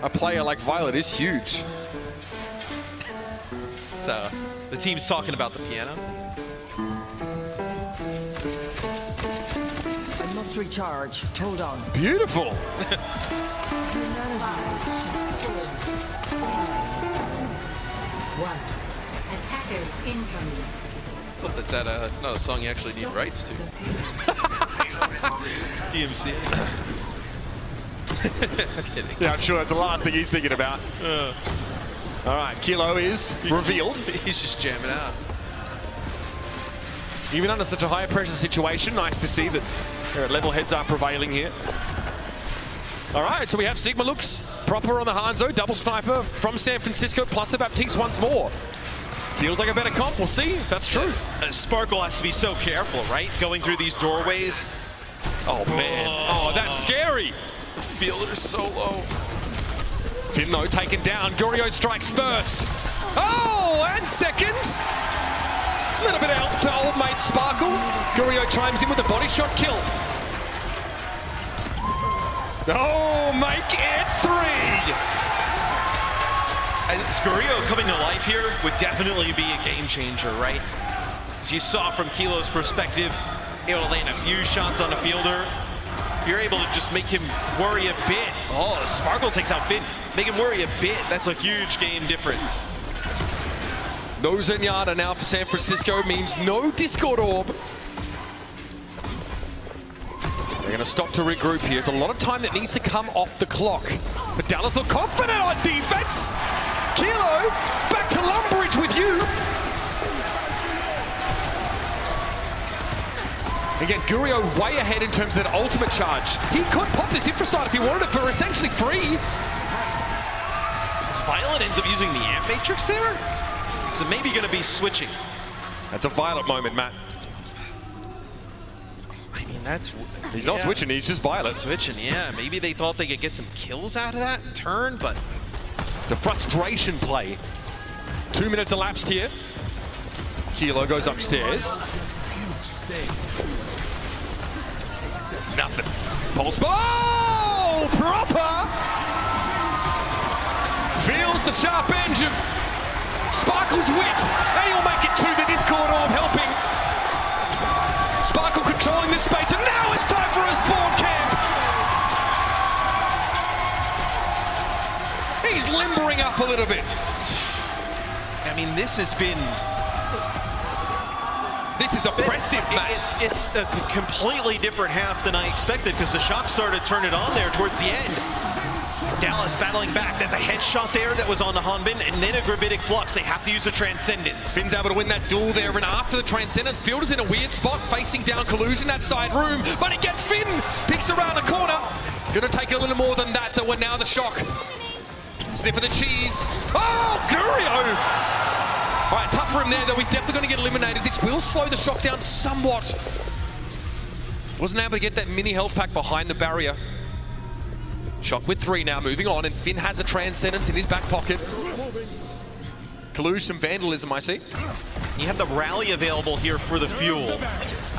player like Violet is huge. So the team's talking about the piano. I must recharge. Hold on. Beautiful. Attackers incoming. Hope that's not a song you actually need rights to. DMC. Kidding. Yeah, I'm sure that's the last thing he's thinking about. All right, Kilo is revealed. He's just jamming out. Even under such a high pressure situation, nice to see that level heads are prevailing here. All right, so we have Sigma looks Proper on the Hanzo, double sniper from San Francisco, plus the Baptiste once more. Feels like a better comp, we'll see if that's true. Sparkle has to be so careful, right? Going through these doorways. Oh man, oh that's scary. The fielder's so low. Finn though taken down, Gurio strikes first. Oh, and second. A little bit of help to old mate Sparkle. Gurio chimes in with a body shot kill. Oh, make it 3. Gurio coming to life here would definitely be a game changer, right? As you saw from Kilo's perspective, able to land a few shots on a fielder. If you're able to just make him worry a bit. Oh, Sparkle takes out Finn. Make him worry a bit. That's a huge game difference. No Zenyatta now for San Francisco means no Discord Orb. They're going to stop to regroup here. There's a lot of time that needs to come off the clock. But Dallas look confident on defense. Kilo, back to Lumbridge with you. Again, Gurio way ahead in terms of that ultimate charge. He could pop this infraside if he wanted it for essentially free. As Violet ends up using the Ant Matrix there, so maybe going to be switching. That's a Violet moment, Matt. I mean, that's... He's not switching, he's just Violet. Switching, yeah. Maybe they thought they could get some kills out of that turn, but... The frustration play. 2 minutes elapsed here. Kilo goes upstairs. Nothing. Pulse. Oh! Proper! Feels the sharp edge of Sparkle's wit, and he'll make it 2. The Discord Orb helping. Sparkle controlling this space, and now it's time for a spawn camp. He's limbering up a little bit. I mean, this has been... This is oppressive, Matt. It's a completely different half than I expected because the Shock started to turn it on there towards the end. Dallas battling back. That's a headshot there that was on the Hanbin, and then a Gravitic Flux. They have to use the Transcendence. Finn's able to win that duel there, and after the Transcendence, Field is in a weird spot, facing down Collusion, that side room, but he gets Finn, picks around the corner. It's going to take a little more than that, though. We're now the Shock. Sniff of the cheese. Oh, Gurio! All right, tough for him there, though. He's definitely going to get eliminated. This will slow the Shock down somewhat. Wasn't able to get that mini health pack behind the barrier. Shock with 3 now, moving on, and Finn has a Transcendence in his back pocket. Kaluge, some vandalism, I see. You have the rally available here for the Fuel.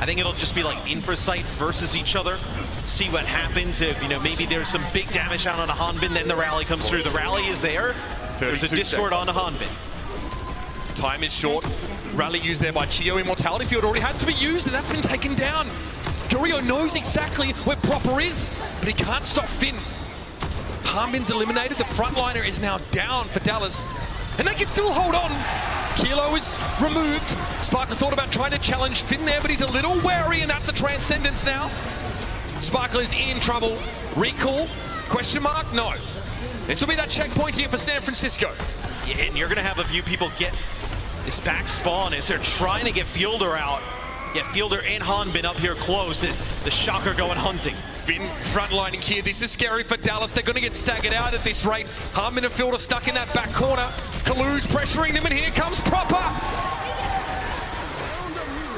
I think it'll just be like Infrasight versus each other. See what happens if, maybe there's some big damage out on a Hanbin, then the rally comes through. The rally is there. There's a Discord on a Hanbin. Time is short. Rally used there by Chio. Immortality Field already had to be used, and that's been taken down. Gurio knows exactly where Proper is, but he can't stop Finn. Hanbin's eliminated. The frontliner is now down for Dallas, and they can still hold on. Kilo is removed. Sparkle thought about trying to challenge Finn there, but he's a little wary, and that's the Transcendence now. Sparkle is in trouble. Recall? Question mark? No. This will be that checkpoint here for San Francisco. Yeah, and you're going to have a few people get this back spawn as they're trying to get Fielder out. Get Fielder and Hanbin up here close as the Shocker going hunting. Finn frontlining here. This is scary for Dallas. They're going to get staggered out at this rate. Hanbin and Fielder stuck in that back corner. Kaluj pressuring them, and here comes Proper.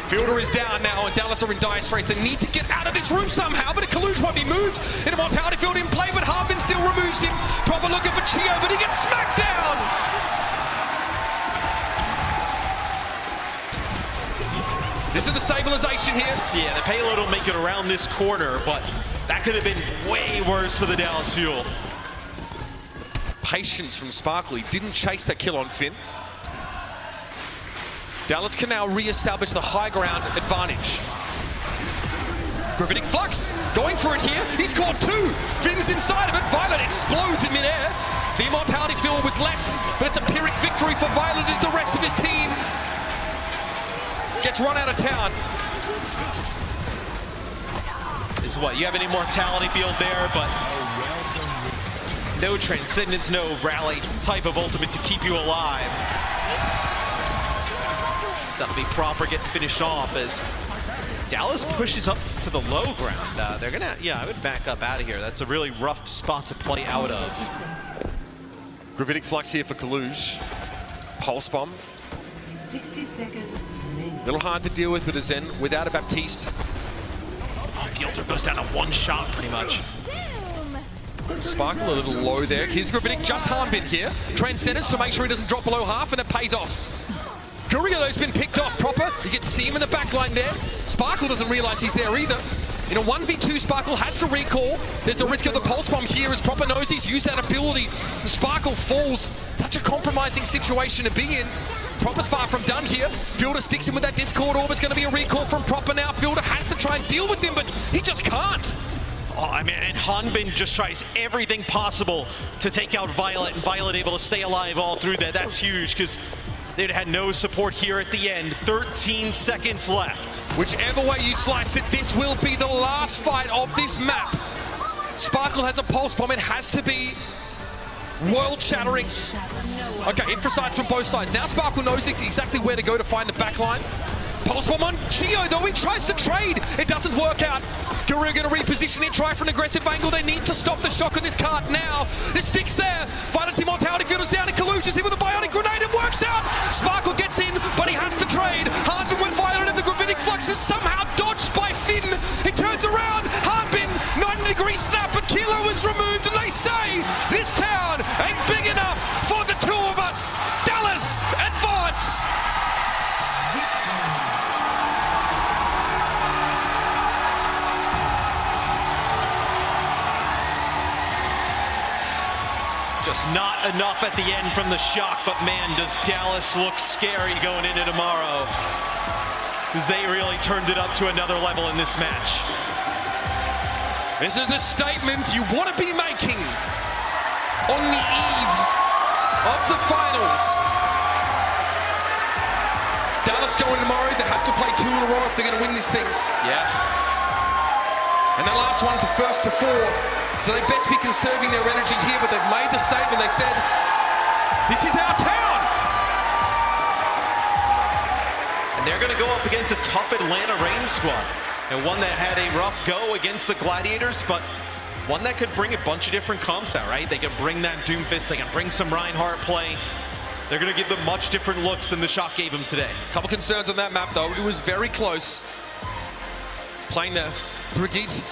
Fielder is down now, and Dallas are in dire straits. They need to get out of this room somehow, but Kaluj won't be moved. Immortality Field in play, but Hanbin still removes him. Proper looking for Chio, but he gets smacked down. This is the stabilization here. Yeah, the payload will make it around this corner, but that could have been way worse for the Dallas Fuel. Patience from Sparkle. He didn't chase that kill on Finn. Dallas can now re-establish the high ground advantage. Gravitic Flux going for it here. He's caught two. Finn's inside of it. Violet explodes in midair. The Immortality Field was left, but it's a Pyrrhic victory for Violet as the rest of his team gets run out of town. Is what, you have an Immortality Field there, but no Transcendence, no rally type of ultimate to keep you alive. Something be proper, get finished off as Dallas pushes up to the low ground. They're gonna, I would back up out of here. That's a really rough spot to play out of. Gravitic Flux here for Kaluj. Pulse Bomb. 60 seconds remaining. A little hard to deal with a Zen without a Baptiste. Fielder goes down to one shot pretty much. Sparkle a little low there. Here's Gravitic, just Hanbin here. Transcendence to make sure he doesn't drop below half, and it pays off. Gurio's been picked off Proper. You can see him in the back line there. Sparkle doesn't realize he's there either. In a 1v2, Sparkle has to recall. There's a risk of the Pulse Bomb here as Proper knows he's used that ability. The Sparkle falls. Such a compromising situation to be in. Proper's far from done here. Fielder sticks him with that Discord Orb. It's going to be a recall from Proper now. Fielder has to try and deal with him, but he just can't. Oh, I mean, and Hanbin just tries everything possible to take out Violet, and Violet able to stay alive all through that. That's huge, because they'd had no support here at the end. 13 seconds left. Whichever way you slice it, this will be the last fight of this map. Sparkle has a Pulse Bomb. It has to be world-shattering. Okay, Infrasights from both sides. Now Sparkle knows exactly where to go to find the backline. Pulse Bomb on Chio, though. He tries to trade. It doesn't work out. Guru going to reposition it, try for an aggressive angle. They need to stop the shock on this cart now. The stick's there. Violet's Immortality Field is down, and Kaluj is here with a Bionic Grenade. It works out. Sparkle gets in, but he has to trade. Hanbin with Violet, and the Gravitic Flux is somehow dodged by Finn. He turns around. Hanbin, 90-degree snap, but Kilo is removed, and they say this town ain't big enough for the two of us. Dallas, advance. Just not enough at the end from the shock, but man, does Dallas look scary going into tomorrow. They really turned it up to another level in this match. This is the statement you want to be making on the eve of the finals. Dallas going tomorrow, they have to play 2 in a row if they're going to win this thing. Yeah. And that last one's a first to 4. So they best be conserving their energy here, but they've made the statement. They said, this is our town. And they're going to go up against a tough Atlanta Reign squad. And one that had a rough go against the Gladiators, but one that could bring a bunch of different comps out, right? They can bring that Doomfist, they can bring some Reinhardt play. They're going to give them much different looks than the Shock gave them today. Couple concerns on that map, though. It was very close. Playing the Brigitte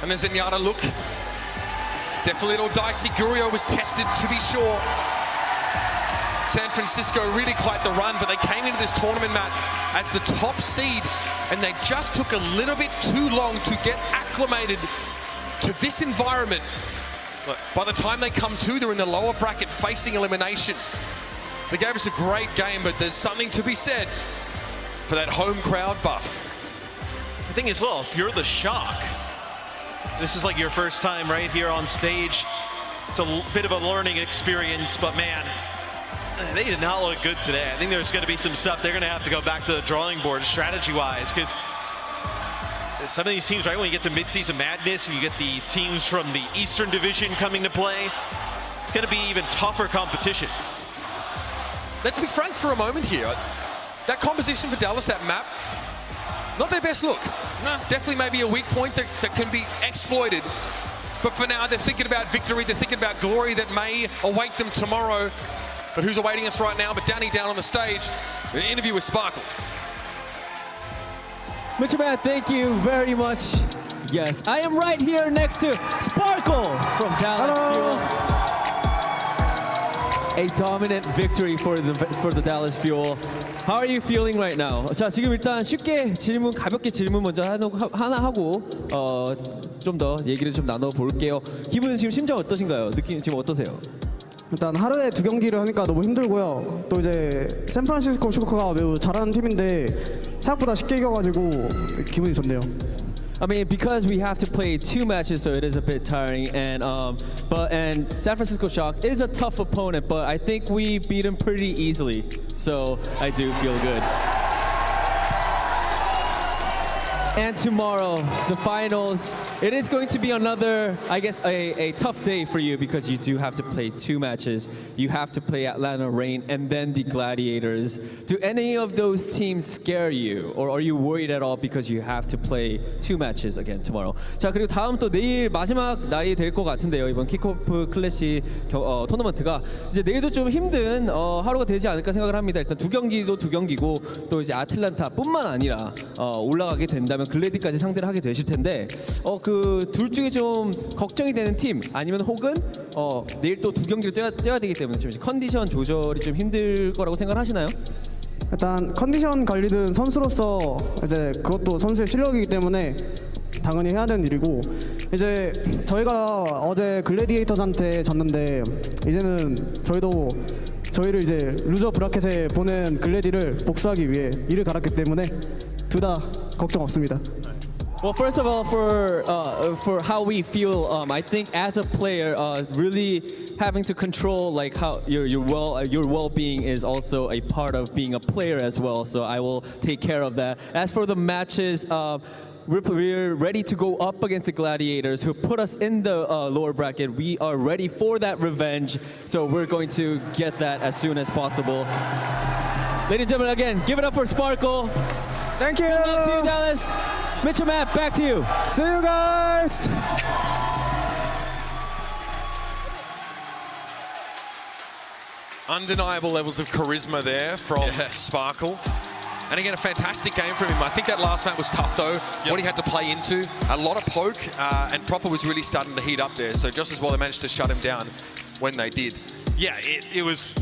and the Zenyatta look. Definitely a little dicey. Gurio was tested, to be sure. San Francisco really quite the run, but they came into this tournament, Matt, as the top seed and they just took a little bit too long to get acclimated to this environment. But by the time they come to, they're in the lower bracket facing elimination. They gave us a great game, but there's something to be said for that home crowd buff. The thing is, well, if you're the Shock, this is like your first time right here on stage. It's a bit of a learning experience, but man, they did not look good today. I think there's going to be some stuff they're going to have to go back to the drawing board strategy-wise, because some of these teams, right, when you get to mid-season madness and you get the teams from the Eastern Division coming to play, it's going to be even tougher competition. Let's be frank for a moment here. That composition for Dallas, that map, not their best look. No, definitely maybe a weak point that can be exploited. But for now, they're thinking about victory, they're thinking about glory that may await them tomorrow. But who's awaiting us right now? But Danny down on the stage, an interview with Sparkle. Mr. Man, thank you very much. Yes, I am right here next to Sparkle from Dallas Fuel. A dominant victory for the Dallas Fuel. How are you feeling right now? 자, 지금 일단 쉽게 가볍게 질문 먼저 하나 하고 좀 더 얘기를 좀 나눠 볼게요. 기분은 지금 심정 어떠신가요? 느낌 지금 어떠세요? 일단 하루에 2경기를 하니까 너무 힘들고요. 또 이제 샌프란시스코 쇼커가 매우 잘하는 팀인데 생각보다 쉽게 이겨가지고 기분이 좋네요. I mean, because we have to play 2 matches, so it is a bit tiring. And San Francisco Shock is a tough opponent, but I think we beat them pretty easily. So I do feel good. And tomorrow, the finals, it is going to be another, I guess, a tough day for you because you do have to play 2 matches. You have to play Atlanta Reign and then the Gladiators. Do any of those teams scare you? Or are you worried at all because you have to play 2 matches again tomorrow? 자, 그리고 다음 또 내일 마지막 날이 될 것 같은데요. 이번 킥오프 클래시 토너먼트가 이제 내일도 좀 힘든 하루가 되지 않을까 생각을 합니다. 일단 2경기도 2경기고 또 이제 아틀란타뿐만 아니라 올라가게 된다면 글래디까지 상대를 하게 되실 텐데 그 둘 중에 좀 걱정이 되는 팀 아니면 혹은 내일 또 2경기를 뛰어야 되기 때문에 좀 컨디션 조절이 좀 힘들 거라고 생각하시나요? 일단 컨디션 관리는 선수로서 이제 그것도 선수의 실력이기 때문에 당연히 해야 되는 일이고 이제 저희가 어제 글래디에이터즈한테 졌는데 이제는 저희를 이제 루저 브라켓에 보낸 글래디를 복수하기 위해 이를 갈았기 때문에 둘 다 걱정 없습니다. Well, first of all, for how we feel, I think as a player, really having to control like how your well-being is also a part of being a player as well. So I will take care of that. As for the matches, we're ready to go up against the Gladiators who put us in the lower bracket. We are ready for that revenge. So we're going to get that as soon as possible. Ladies and gentlemen, again, give it up for Sparkle. Thank you. Good luck to you, Dallas. Mitchell, Matt, back to you. See you guys. Undeniable levels of charisma there from Sparkle. And again, a fantastic game from him. I think that last match was tough though. What he had to play into, a lot of poke, and Proper was really starting to heat up there. So just as well they managed to shut him down when they did. Yeah, it was.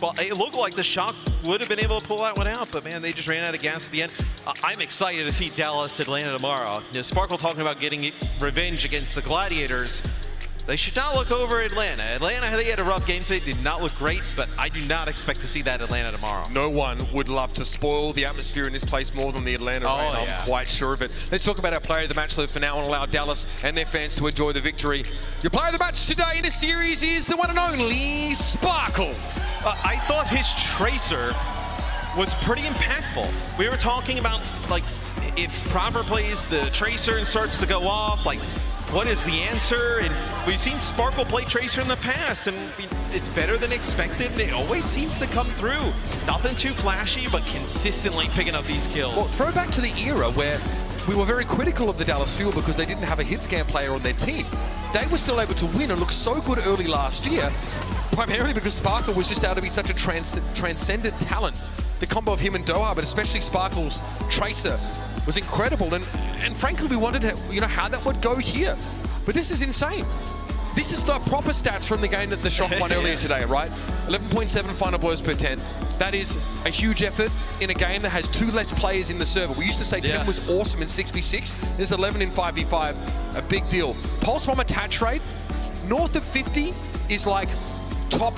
Well, it looked like the Shock would have been able to pull that one out, but man, they just ran out of gas at the end. I'm excited to see Dallas Atlanta tomorrow. You know, Sparkle talking about getting revenge against the Gladiators. They should not look over Atlanta. Atlanta, they had a rough game today, did not look great, but I do not expect to see that Atlanta tomorrow. No one would love to spoil the atmosphere in this place more than the Atlanta Reign. I'm quite sure of it. Let's talk about our player of the match, though, for now, and allow Dallas and their fans to enjoy the victory. Your player of the match today in the series is the one and only Sparkle. I thought his Tracer was pretty impactful. We were talking about, like, if Proper plays the Tracer and starts to go off, like, what is the answer? And we've seen Sparkle play Tracer in the past, and it's better than expected. It always seems to come through. Nothing too flashy, but consistently picking up these kills. Well, throw back to the era where we were very critical of the Dallas Fuel because they didn't have a hit scan player on their team. They were still able to win and look so good early last year, primarily because Sparkle was just able to be such a transcendent talent. The combo of him and Doha, but especially Sparkle's Tracer, was incredible. And frankly, we wondered how that would go here. But this is insane. This is the proper stats from the game that the Shock won earlier today, right? 11.7 final blows per 10. That is a huge effort in a game that has 2 less players in the server. We used to say 10 was awesome in 6v6. There's 11 in 5v5. A big deal. Pulse bomb attach rate, north of 50 is like top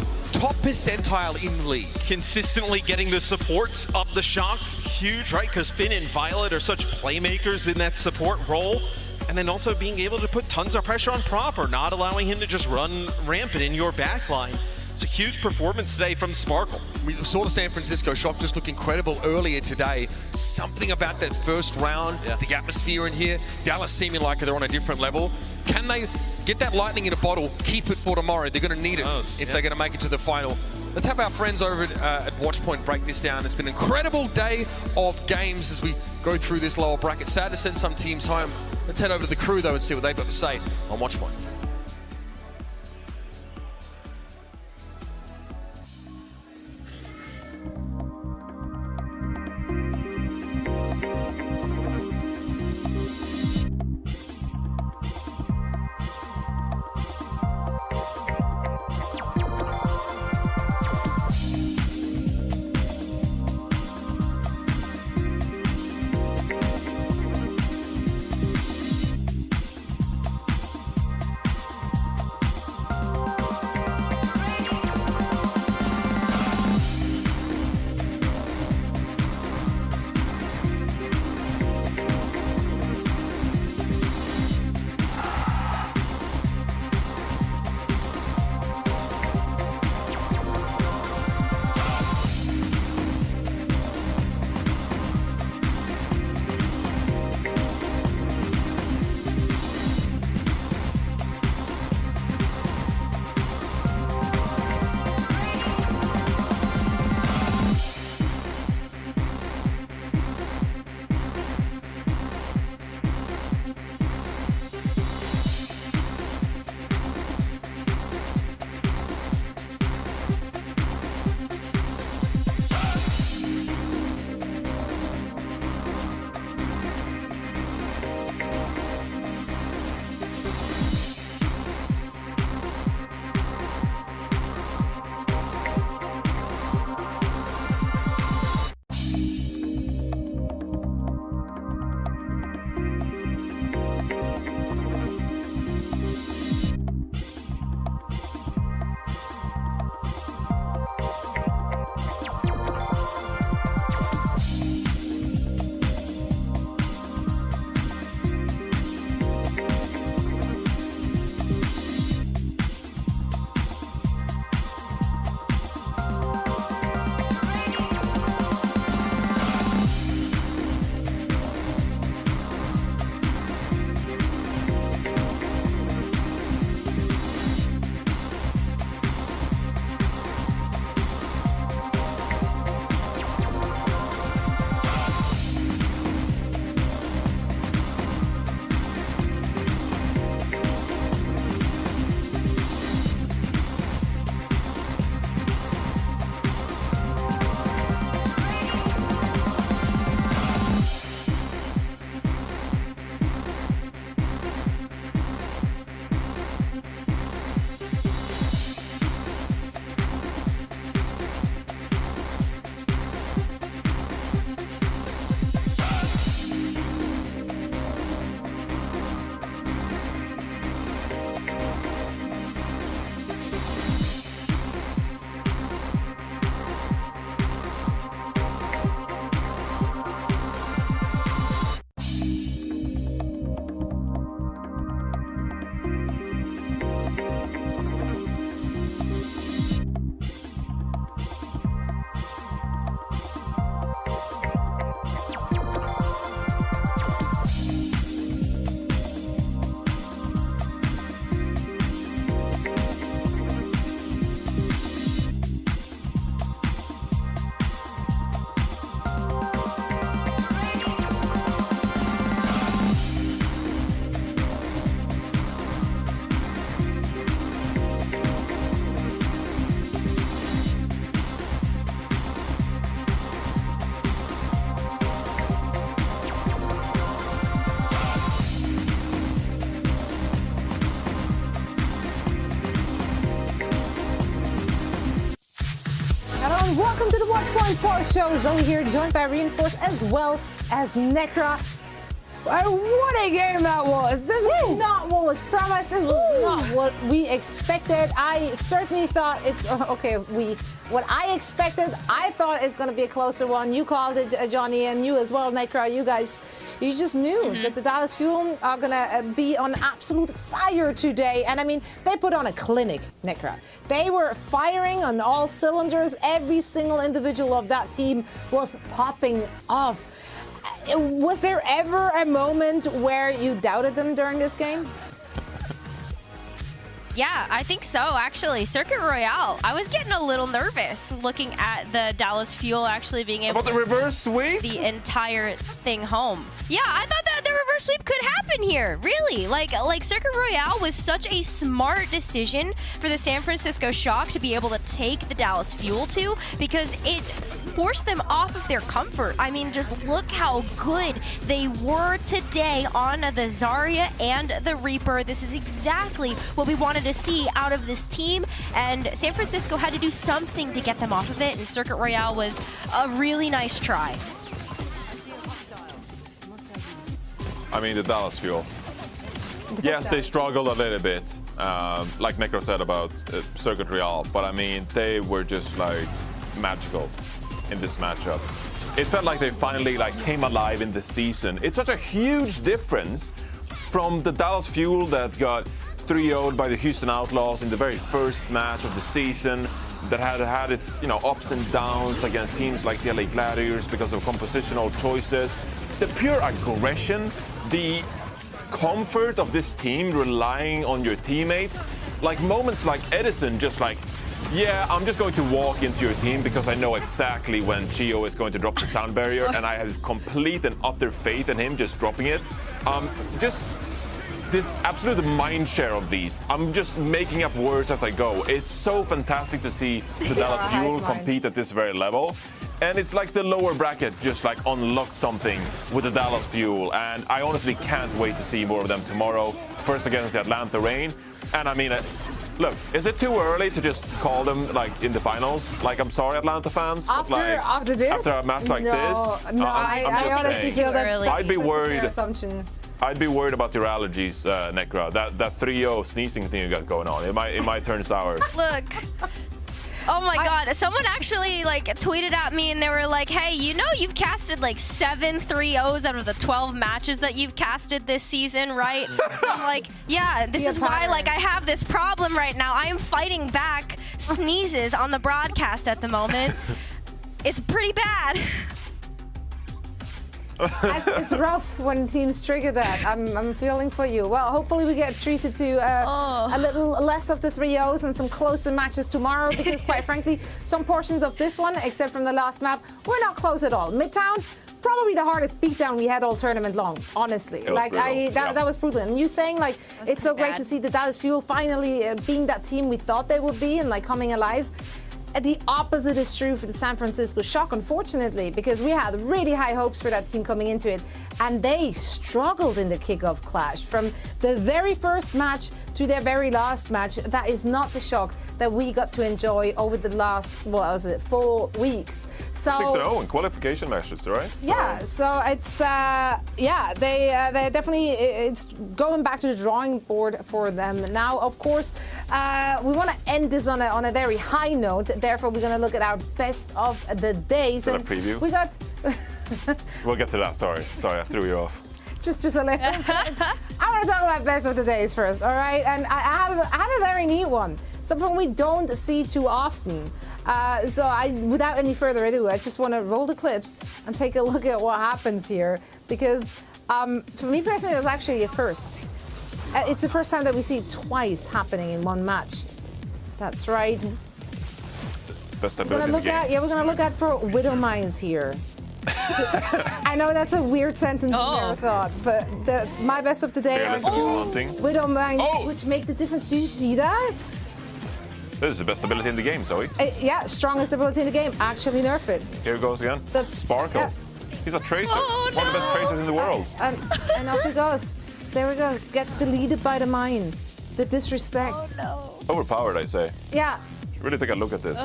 percentile in the league. Consistently getting the supports up the shock, huge, right? Because Finn and Violet are such playmakers in that support role. And then also being able to put tons of pressure on Proper, not allowing him to just run rampant in your backline. It's a huge performance today from Sparkle. We saw the San Francisco Shock just look incredible earlier today. Something about that first round, the atmosphere in here, Dallas seeming like they're on a different level. Can they get that lightning in a bottle, keep it for tomorrow? They're going to need it if they're going to make it to the final. Let's have our friends over at Watchpoint break this down. It's been an incredible day of games as we go through this lower bracket. Sad to send some teams home. Let's head over to the crew though and see what they've got to say on Watchpoint. Overwatch 1.4 show. Zoe here, joined by Reinforce as well as Necra. What a game that was! This is not what was promised. This was not what we expected. I certainly thought it's okay. What I expected, I thought it's going to be a closer one. You called it, Johnny, and you as well, Necra. You guys, you just knew that the Dallas Fuel are going to be on absolute fire today. And I mean, they put on a clinic, Necra. They were firing on all cylinders. Every single individual of that team was popping off. Was there ever a moment where you doubted them during this game? Yeah, I think so, actually. Circuit Royale, I was getting a little nervous looking at the Dallas Fuel actually being able to reverse sweep the entire thing home. Yeah, I thought that the reverse sweep could happen here, really. Like Circuit Royale was such a smart decision for the San Francisco Shock to be able to take the Dallas Fuel to, because it forced them off of their comfort. I mean, just look how good they were today on the Zarya and the Reaper. This is exactly what we wanted to see out of this team, and San Francisco had to do something to get them off of it, and Circuit Royale was a really nice try. I mean, the Dallas Fuel. Yes, they struggled a little bit, like Necro said about Circuit Royale, but I mean, they were just like magical in this matchup. It felt like they finally came alive in the season. It's such a huge difference from the Dallas Fuel that got 3-0'd by the Houston Outlaws in the very first match of the season, that had its ups and downs against teams like the LA Gladiators because of compositional choices. The pure aggression, the comfort of this team relying on your teammates, like moments like Edison just yeah, I'm just going to walk into your team because I know exactly when Chio is going to drop the sound barrier, and I have complete and utter faith in him just dropping it. Just this absolute mind share of these. I'm just making up words as I go. It's so fantastic to see the Dallas Fuel compete at this very level. And it's like the lower bracket just unlocked something with the Dallas Fuel. And I honestly can't wait to see more of them tomorrow. First against the Atlanta Reign. And I mean, look, is it too early to just call them in the finals? I'm sorry, Atlanta fans. After this? After a match like this? No, I honestly feel that's I'd be worried. Assumption. I'd be worried about your allergies, Necra. That 3-0 sneezing thing you got going on. It might turn sour. Look. Oh my God, someone actually tweeted at me and they were like, hey, you've casted 7 3-0s out of the 12 matches that you've casted this season, right? I'm like, yeah, this is why I have this problem right now. I am fighting back sneezes on the broadcast at the moment. It's pretty bad. It's rough when teams trigger that. I'm feeling for you. Well, hopefully we get treated to a little less of the 3-0s and some closer matches tomorrow, because quite frankly, some portions of this one, except from the last map, were not close at all. Midtown, probably the hardest beatdown we had all tournament long, honestly. That was brutal. And you saying it's so great to see the Dallas Fuel finally being that team we thought they would be and coming alive. The opposite is true for the San Francisco Shock, unfortunately, because we had really high hopes for that team coming into it, and they struggled in the kickoff clash. From the very first match to their very last match, that is not the Shock that we got to enjoy over the last, 4 weeks. So 6-0 in qualification matches, right? Yeah, so it's they definitely, it's going back to the drawing board for them now. Of course, we want to end this on a very high note. Therefore, we're going to look at our best of the days. And a preview. We got. We'll get to that. Sorry, I threw you off. Just a little. I want to talk about best of the days first, all right? And I have a very neat one, something we don't see too often. Without any further ado, I just want to roll the clips and take a look at what happens here, because for me personally, it's actually a first. It's the first time that we see it twice happening in one match. That's right. Best we're gonna look at for Widow Mines here. I know that's a weird sentence you never thought, but my best of the day are Widow Mines, which make the difference. Did you see that? This is the best ability in the game, Zoe. Yeah, strongest ability in the game. Actually nerf it. Here it goes again. That's Sparkle. Yeah. He's a tracer. One of the best tracers in the world. And off he goes. There we go. Gets deleted by the mine. The disrespect. Overpowered, I say. Yeah. Really take a look at this.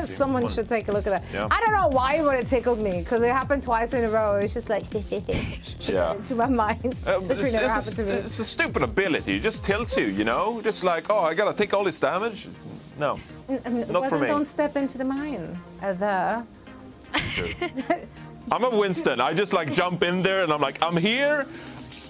Someone should take a look at that. Yeah. I don't know why, but it tickled me because it happened twice in a row. It's just like Yeah. to my mind. Literally never happened to me. It's a stupid ability. It just tilts you, you know? Just like, oh, I gotta take all this damage. No, not for me. Don't step into the mine. I'm a Winston. I just like jump in there and I'm like, I'm here.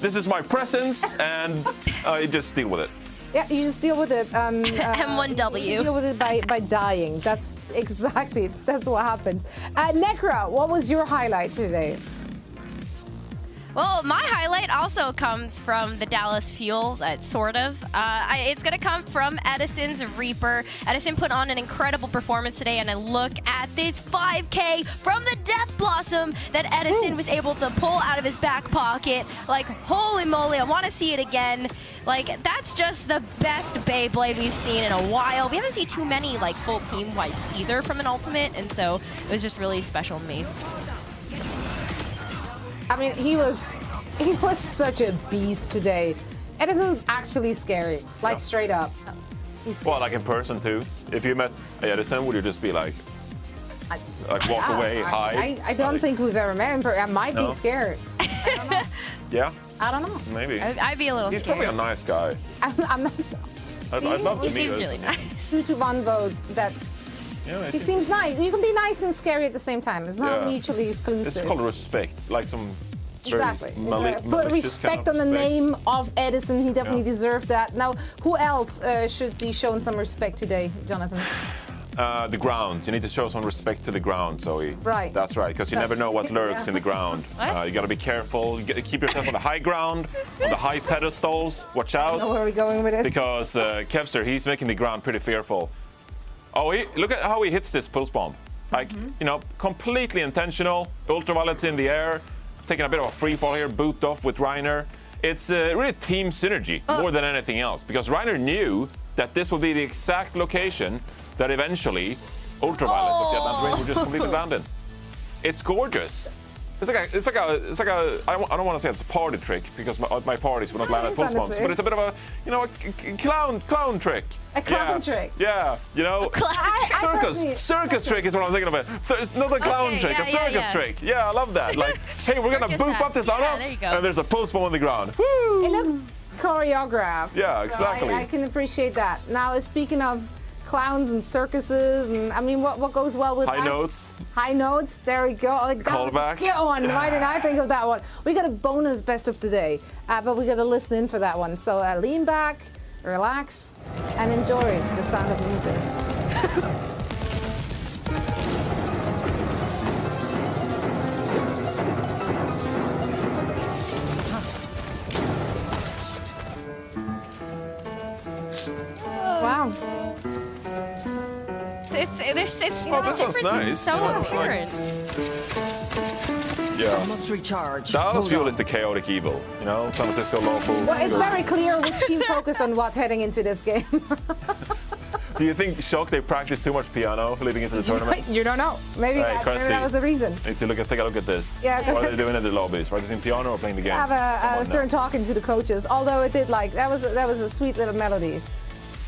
This is my presence, and I just deal with it. Yeah, you just deal with it. M1W. You deal with it by dying. That's what happens. Necra, what was your highlight today? Well, my highlight also comes from the Dallas Fuel, sort of. It's going to come from Edison's Reaper. Edison put on an incredible performance today, and I look at this 5K from the Death Blossom that Edison was able to pull out of his back pocket. Like, holy moly, I want to see it again. Like, that's just the best Beyblade we've seen in a while. We haven't seen too many, like, full team wipes either from an ultimate, and so it was just really special to me. I mean, he was such a beast today. Edison's actually scary, like straight up. Well, like in person too. If you met Edison, would you just be like walk away, hide? I don't think we've ever met him. I might be scared. I don't know. Yeah? I don't know. Maybe. I'd be a little He's scared. probably a nice guy. I'm not. I'd love to He meet seems him. really nice. 2 to 1 vote. That Yeah, he seems nice. You can be nice and scary at the same time. It's not mutually exclusive. It's called respect, like some Exactly. Put malicious respect kind of on the respect. name of Edison. He definitely deserved that. Now, who else should be shown some respect today, Jonathan? The ground. You need to show some respect to the ground, Zoe. Right. That's right, because you never know what lurks in the ground. You got to be careful. You keep yourself on the high ground, on the high pedestals. Watch out. I know where we're going with it. Because Kevster, he's making the ground pretty fearful. Oh, look at how he hits this pulse bomb. Like, you know, completely intentional. Ultraviolets in the air. Taking a bit of a free fall here, boot off with Reiner. It's really team synergy more than anything else, because Reiner knew that this would be the exact location that eventually Ultraviolet with the Atlanta Rain would just completely land in. It's gorgeous. It's like a. I don't want to say it's a party trick because my parties would not land at pulse bombs, but it's a bit of a, you know, a clown trick. A clown trick. Yeah, you know, circus trick is what I'm thinking of. It's not a clown trick, a circus trick. Yeah, I love that. Like, hey, we're gonna boop up this armor, and there's a pulse bomb on the ground. Woo! It looked choreographed. Yeah, exactly. So I can appreciate that. Now, speaking of clowns and circuses, and I mean, what goes well with high that? notes? High notes. There we go. Callback. Good one. Why didn't I think of that one? We got a bonus best of the day, but we got to listen in for that one. So lean back, relax, and enjoy the sound of music. Wow. It's Oh, this one's nice. So Yeah, apparent. Yeah. Must recharge. Dallas Fuel is the chaotic evil, you know? San Francisco lawful. Well, it's very clear which team focused on what heading into this game. Do you think, Shock, they practiced too much piano leading into the tournament? You don't know. Maybe, maybe that was the reason. Need to take a look at this. Yeah, what are they doing in the lobbies? Practicing piano or playing the game? I was stern talking to the coaches. Although it did that was a sweet little melody.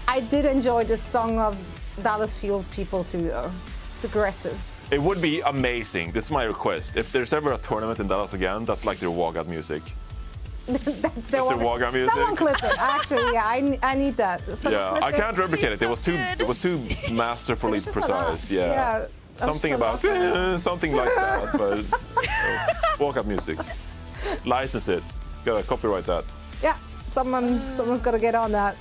I did enjoy the song of Dallas Fuel's people too, though. It's aggressive. It would be amazing. This is my request. If there's ever a tournament in Dallas again, that's like their walkout music. That's their walkout music. Someone clip it. Actually, yeah, I need that. Yeah, I can't replicate it. It was too masterfully precise. Yeah. Something about something like that, but walkout music. License it. Gotta copyright that. Yeah. Someone's got to get on that.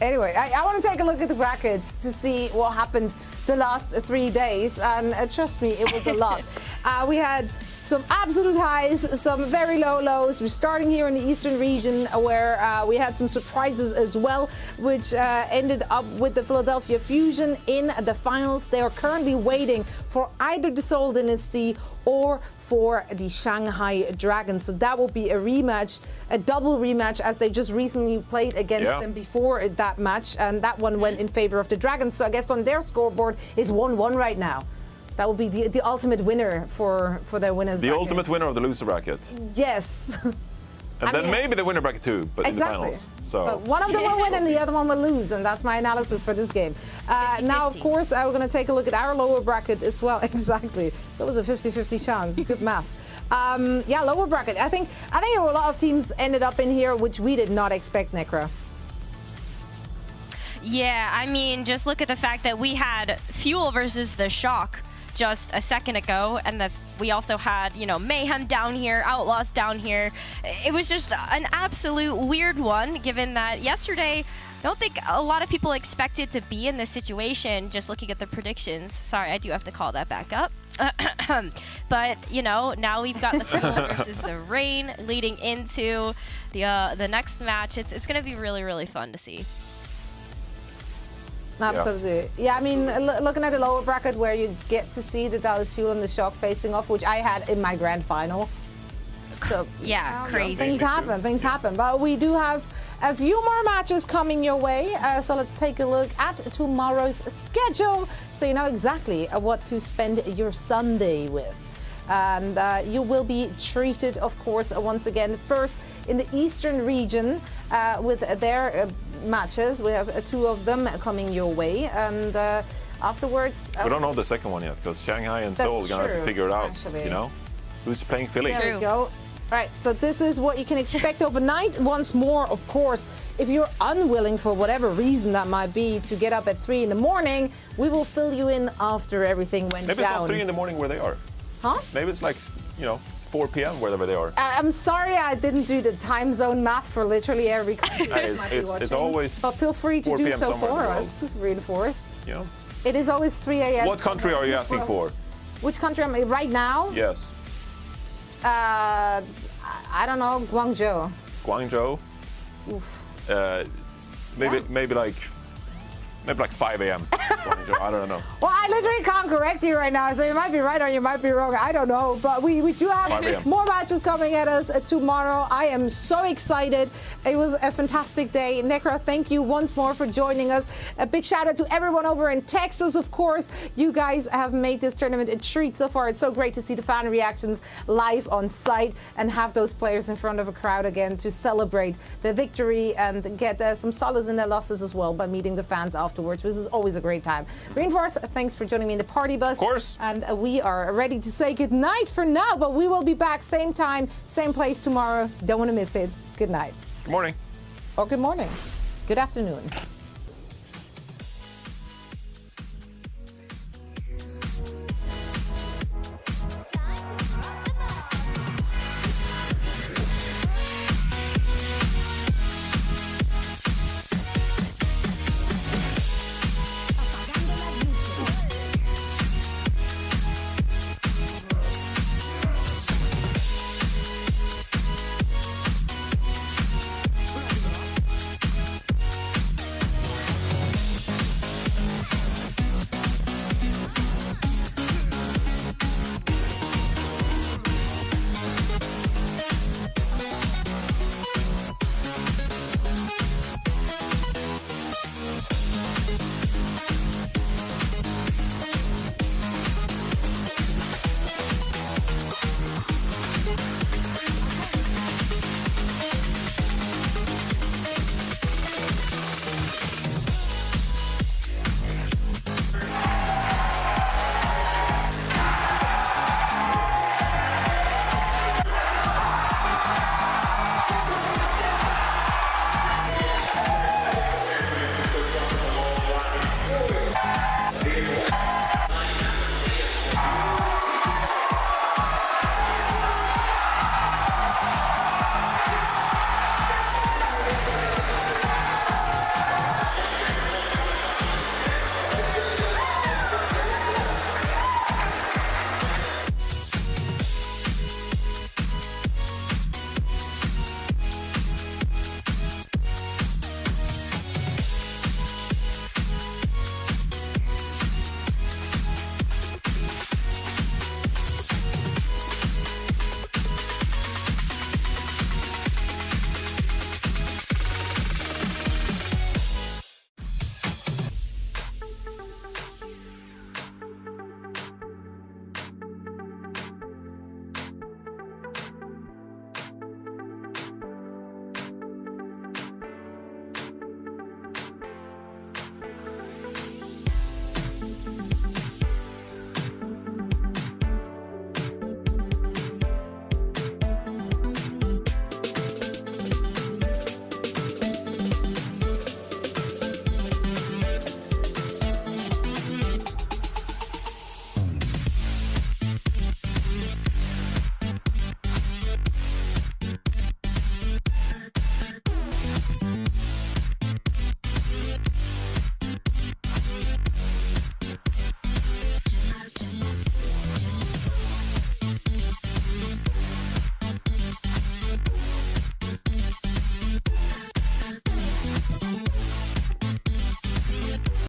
Anyway, I want to take a look at the brackets to see what happened the last 3 days, and trust me, it was a lot. We had some absolute highs, some very low lows. We're starting here in the Eastern region, where we had some surprises as well, which ended up with the Philadelphia Fusion in the finals. They are currently waiting for either the Seoul Dynasty or for the Shanghai Dragons. So that will be a rematch, a double rematch, as they just recently played against them before that match, and that one went in favor of the Dragons. So I guess on their scoreboard it's 1-1 right now. That will be the ultimate winner for their winners bracket. The ultimate winner of the loser bracket. Yes. And then maybe the winner bracket too, but exactly. in the finals. So But one of them will win and the other one will lose, and that's my analysis for this game. Now, of course, we're going to take a look at our lower bracket as well. Exactly. So it was a 50-50 chance. Good math. Yeah, lower bracket. I think a lot of teams ended up in here, which we did not expect, Necro. Yeah, I mean, just look at the fact that we had Fuel versus the Shock just a second ago, and we also had, you know, Mayhem down here, Outlaws down here. It was just an absolute weird one, given that yesterday, I don't think a lot of people expected to be in this situation, just looking at the predictions. Sorry, I do have to call that back up. But, you know, now we've got the Fuel versus the Rain leading into the next match. It's going to be really, really fun to see. Absolutely. Yeah, I mean, looking at the lower bracket where you get to see the Dallas Fuel and the Shock facing off, which I had in my grand final. So, yeah, crazy. Things happen. But we do have a few more matches coming your way. So let's take a look at tomorrow's schedule so you know exactly what to spend your Sunday with. And you will be treated, of course, once again, first in the Eastern region with their matches. We have two of them coming your way, and afterwards... we don't know the second one yet, because Shanghai and Seoul are going to have to figure it out, actually. you know? Who's playing Philly? There we go. All right, so this is what you can expect overnight. Once more, of course, if you're unwilling for whatever reason that might be to get up at 3 in the morning, we will fill you in after everything went Maybe down. it's not 3 in the morning where they are. Huh? Maybe it's like, you know, 4 p.m. wherever they are. I'm sorry I didn't do the time zone math for literally every country that might be watching. It's always But feel free to 4 do p.m. so somewhere in for the us, reinforce. You know? It is always 3 a.m. What country are you asking for? Which country am I right now? Yes. I don't know, Guangzhou. Guangzhou? Oof. Maybe like 5 a.m. I don't know. Well, I literally can't correct you right now, so you might be right or you might be wrong. I don't know, but we do have more matches coming at us tomorrow. I am so excited. It was a fantastic day. Necro, thank you once more for joining us. A big shout out to everyone over in Texas, of course. You guys have made this tournament a treat so far. It's so great to see the fan reactions live on site and have those players in front of a crowd again to celebrate the victory and get some solace in their losses as well by meeting the fans afterwards. This is always a great time. Reinforce, thanks for joining me in the party bus. Of course. And we are ready to say good night for now, but we will be back same time, same place tomorrow. Don't want to miss it. Good night. Good morning. Or good morning. Good afternoon.